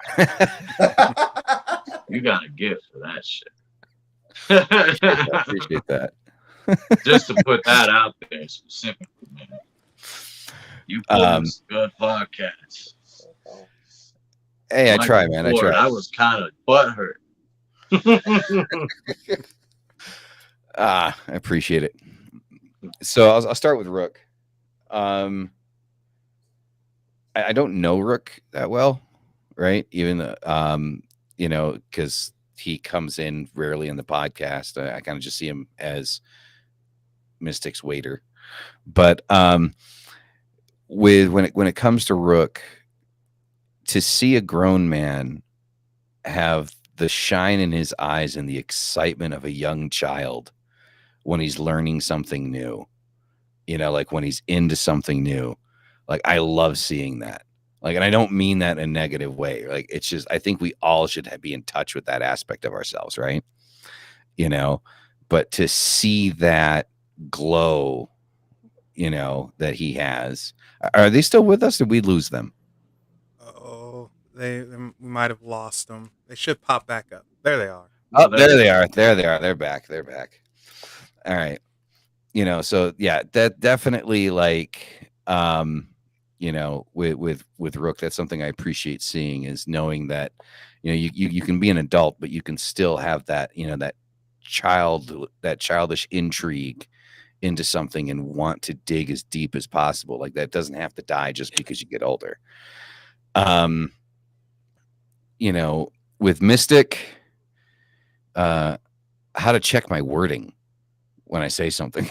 You got a gift for that shit. I appreciate that. Just to put that out there specifically, man. You put on some good podcasts. Hey, I try, man. I try. I was kind of butthurt. I appreciate it. So I'll start with Rook. I don't know Rook that well, right? Even because he comes in rarely in the podcast. I kind of just see him as Mystic's waiter. But when it comes to Rook, to see a grown man have the shine in his eyes and the excitement of a young child when he's learning something new, like when he's into something new, like I love seeing that. Like, and I don't mean that in a negative way. Like, it's just, I think we all should be in touch with that aspect of ourselves. Right. But to see that glow, that he has, are they still with us? Did we lose them? Oh, we might have lost them. They should pop back up. There they are. Oh, there they are. There they are. They're back. They're back. All right. So yeah, that definitely like with Rook, that's something I appreciate seeing, is knowing that you can be an adult, but you can still have that that childish intrigue into something and want to dig as deep as possible. Like, that doesn't have to die just because you get older. With Mystic, how to check my wording when I say something.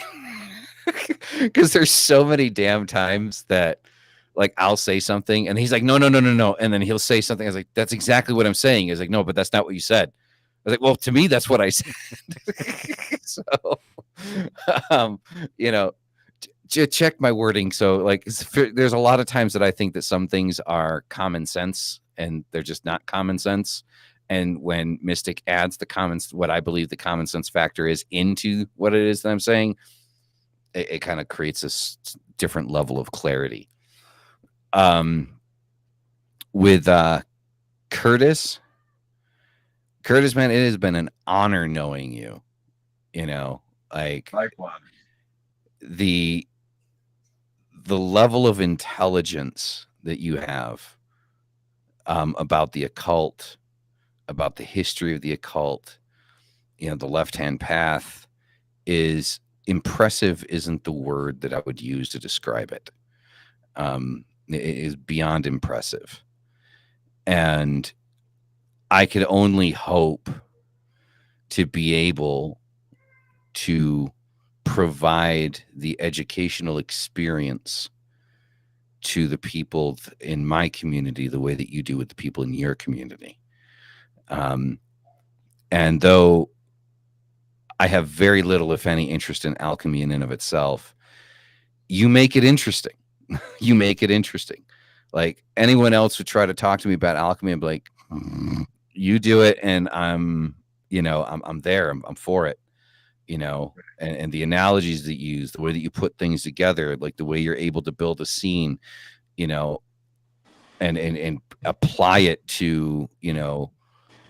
Because there's so many damn times that, like, I'll say something and he's like, no, and then he'll say something. I was like, that's exactly what I'm saying. He's like, no, but that's not what you said. I was like, well, to me, that's what I said. So, check my wording. So, like, there's a lot of times that I think that some things are common sense and they're just not common sense. And when Mystic adds what I believe the common sense factor is into what it is that I'm saying, it kind of creates this different level of clarity. With Kurtis, man, it has been an honor knowing you. Like, the level of intelligence that you have about the occult, about the history of the occult, the left-hand path, is impressive. Isn't the word that I would use to describe it. It is beyond impressive. And I could only hope to be able to provide the educational experience to the people in my community the way that you do with the people in your community. And though I have very little, if any, interest in alchemy in and of itself, you make it interesting. You make it interesting. Like, anyone else would try to talk to me about alchemy, I'd be like, you do it, and I'm there. I'm for it. And the analogies that you use, the way that you put things together, like the way you're able to build a scene, and apply it to,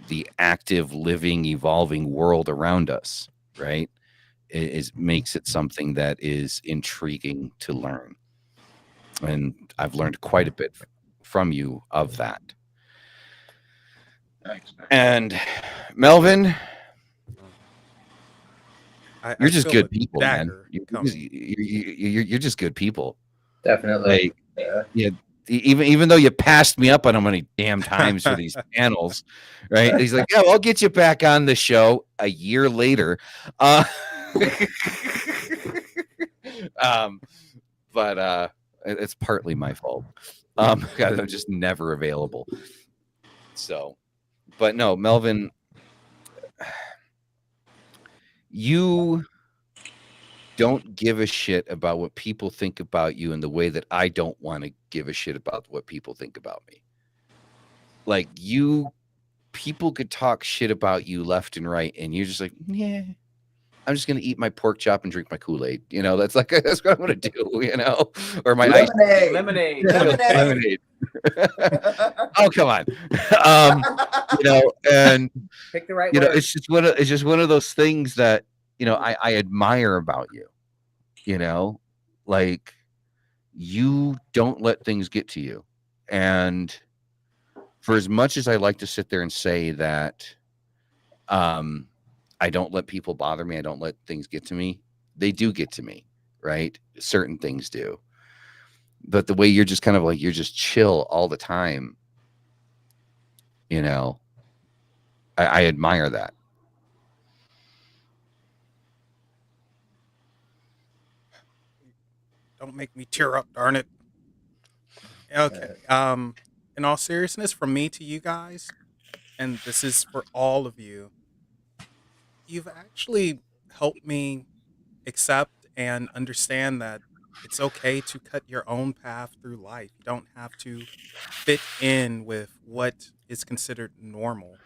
the active, living, evolving world around us, right? It makes it something that is intriguing to learn. And I've learned quite a bit from you of that. Thanks, man. And Melvin, you're just good people, man. You're just good people. Definitely. Yeah. Even though you passed me up on how many damn times for these panels, right? He's like, yeah, I'll get you back on the show a year later. But it's partly my fault. I'm just never available. So, but no, Melvin, you don't give a shit about what people think about you in the way that I don't want to give a shit about what people think about me. Like, people could talk shit about you left and right, and you're just like, yeah, I'm just gonna eat my pork chop and drink my Kool-Aid. That's what I'm gonna do. Or my Lemonade. Oh, come on. And pick the right word. It's just one of those things that I admire about you. Like, you don't let things get to you. And for as much as I like to sit there and say that I don't let people bother me, I don't let things get to me, they do get to me, right? Certain things do. But the way you're just kind of like, you're just chill all the time, I admire that. Don't make me tear up, darn it. Okay. In all seriousness, from me to you guys, and this is for all of you, you've actually helped me accept and understand that it's okay to cut your own path through life. You don't have to fit in with what is considered normal.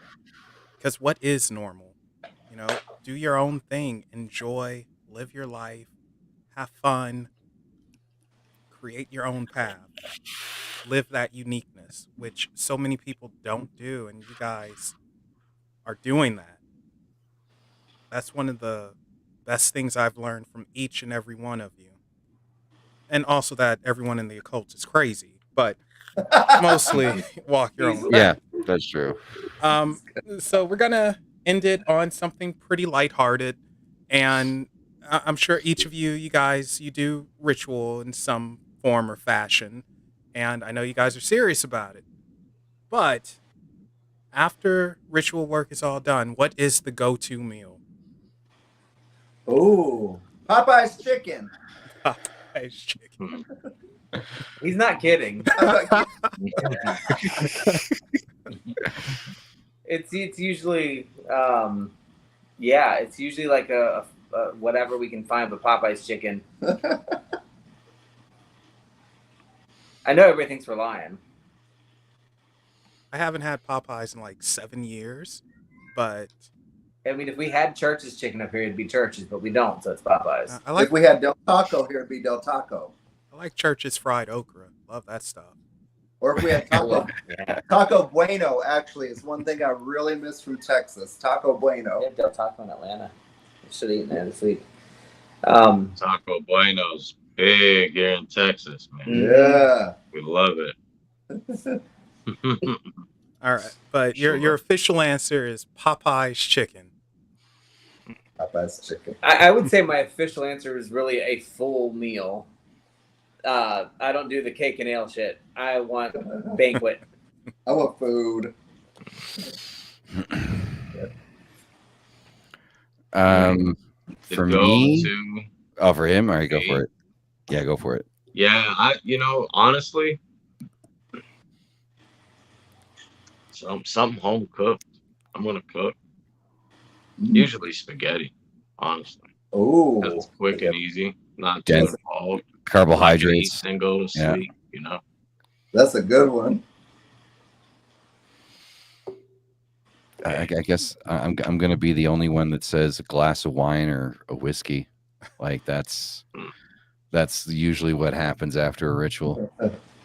Because what is normal? Do your own thing, enjoy, live your life, have fun, create your own path, live that uniqueness, which so many people don't do, and you guys are doing that. That's one of the best things I've learned from each and every one of you. And also that everyone in the occult is crazy, but mostly walk your own Yeah, path. that's true. So we're gonna end it on something pretty lighthearted, and I'm sure each of you guys, you do ritual in some form or fashion, and I know you guys are serious about it. But after ritual work is all done, what is the go-to meal? Ooh, Popeye's chicken. Popeye's chicken. He's not kidding. It's usually it's usually like a whatever we can find, but Popeye's chicken. I know everything's for lion. I haven't had Popeyes in like 7 years, but I mean, if we had Church's chicken up here, it'd be Church's, but we don't, so it's Popeyes. I like If we had Del Taco here, it'd be Del Taco. I like Church's fried okra. Love that stuff. Or if we had Taco, Taco Bueno, actually, is one thing I really miss from Texas. Taco Bueno. We had Del Taco in Atlanta. We should have eaten there this week. Taco Bueno's big here in Texas, man. Yeah. We love it. All right, but your official answer is Popeye's chicken. Popeye's chicken. I would say my official answer is really a full meal. I don't do the cake and ale shit. I want banquet. I want food. For me, for him, all right, go for it. Yeah, go for it. Yeah, honestly, something home cooked. I'm gonna cook. Usually spaghetti, honestly. Oh, It's quick and easy, not too involved. Carbohydrates. And go to sleep, That's a good one. I guess I'm gonna be the only one that says a glass of wine or a whiskey. Like that's usually what happens after a ritual.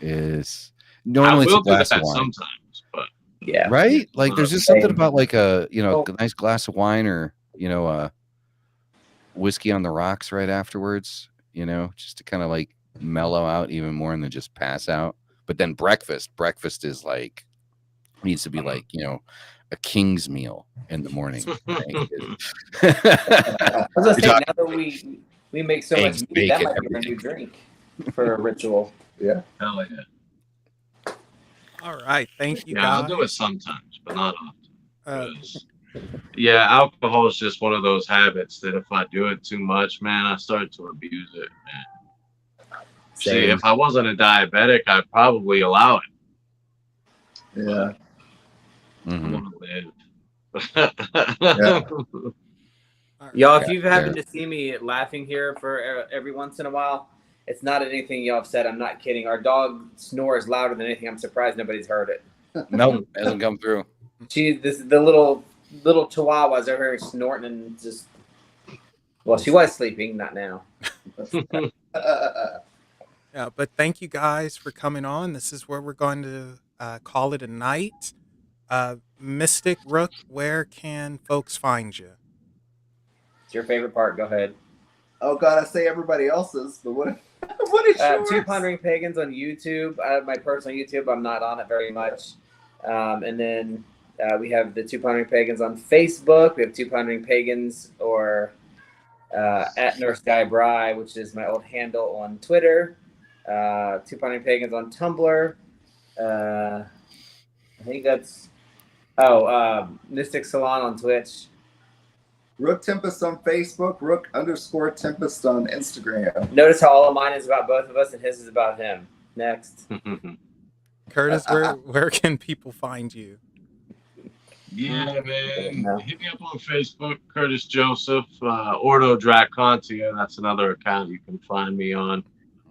Is normally it's a glass of wine sometimes, but yeah, right. Like there's just something about like a a nice glass of wine or a whiskey on the rocks right afterwards. Just to kind of like mellow out even more and then just pass out. But then breakfast is like needs to be like a king's meal in the morning. I was gonna say, now that we make so much meat, that might be our new drink for a ritual. Yeah. Hell yeah. All right, thank you. Yeah, guys. I'll do it sometimes, but not often. Yeah, alcohol is just one of those habits that if I do it too much, man, I start to abuse it, man. See, if I wasn't a diabetic, I'd probably allow it. Yeah. I want to live. Y'all, if you've happened to see me laughing here for every once in a while, it's not anything y'all have said. I'm not kidding. Our dog snores louder than anything. I'm surprised nobody's heard it. Nope, hasn't come through. This is the little chihuahuas over here snorting and just. Well, she was sleeping, not now. Yeah, but thank you guys for coming on. This is where we're going to call it a night. Mystic Rook, where can folks find you? It's your favorite part. Go ahead. Oh God, I say everybody else's, but what is yours? Two Pondering Pagans on YouTube. I have my personal YouTube. I'm not on it very much. And then we have the Two Pondering Pagans on Facebook. We have Two Pondering Pagans or at Nurse Guy Bry, which is my old handle on Twitter. Two Pondering Pagans on Tumblr. I think that's Mystic Salann on Twitch. Rook Tempest on Facebook, Rook_Tempest on Instagram. Notice how all of mine is about both of us and his is about him. Next. Kurtis, where can people find you? Yeah, man. Hit me up on Facebook, Kurtis Joseph, Ordo Dracontia. That's another account you can find me on.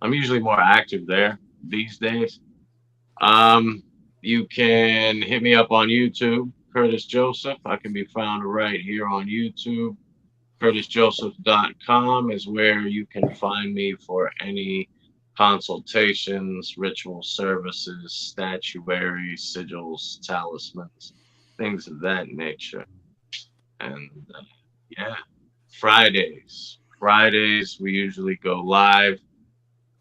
I'm usually more active there these days. You can hit me up on YouTube, Kurtis Joseph. I can be found right here on YouTube. KurtisJoseph.com is where you can find me for any consultations, ritual services, statuary, sigils, talismans, things of that nature. And Yeah. Fridays. Fridays we usually go live.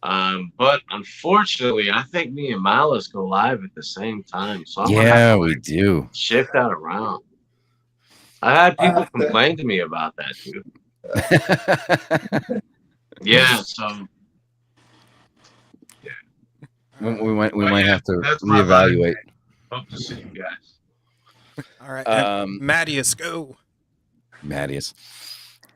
But unfortunately, I think me and Malice go live at the same time, so I'm gonna have to we do. shift that around. I had I people have to. complain to me about that too. Yeah, so we might have to that's my live reevaluate. day. Hope to see you guys. All right. And Mattias, go. Mattias.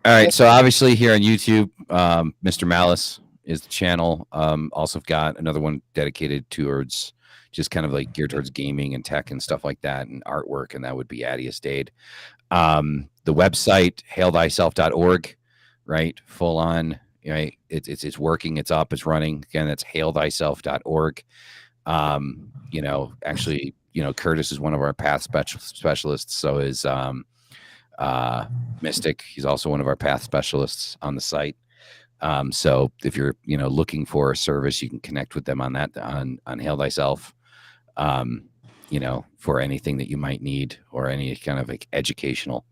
All right. So obviously here on YouTube, Mr. Malice is the channel. Also got another one dedicated towards just kind of like geared towards gaming and tech and stuff like that and artwork, and that would be Atius Dade. The website hailthyself.org, right? Full on, right? It's working, it's up, it's running. Again, that's hailthyself.org. Actually, Kurtis is one of our path specialists, so is Mystic. He's also one of our path specialists on the site. So if you're looking for a service, you can connect with them on that on Hail Thyself. For anything that you might need or any kind of like educational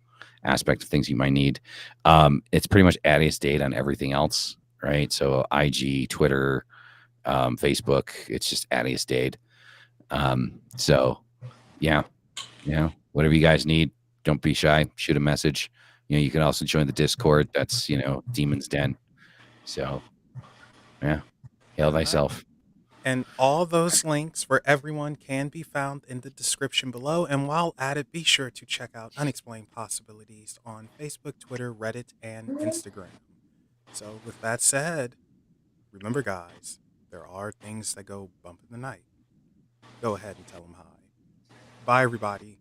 aspect of things you might need. It's pretty much Atius Dade on everything else, right? So IG, Twitter, Facebook, it's just Atius Dade. So yeah, whatever you guys need, don't be shy, shoot a message. You can also join the Discord. That's, Demon's Den. So yeah, hail thyself. And all those links for everyone can be found in the description below. And while at it, be sure to check out Unexplained Possibilities on Facebook, Twitter, Reddit, and Instagram. So with that said, remember guys, there are things that go bump in the night. Go ahead and tell them hi. Bye everybody.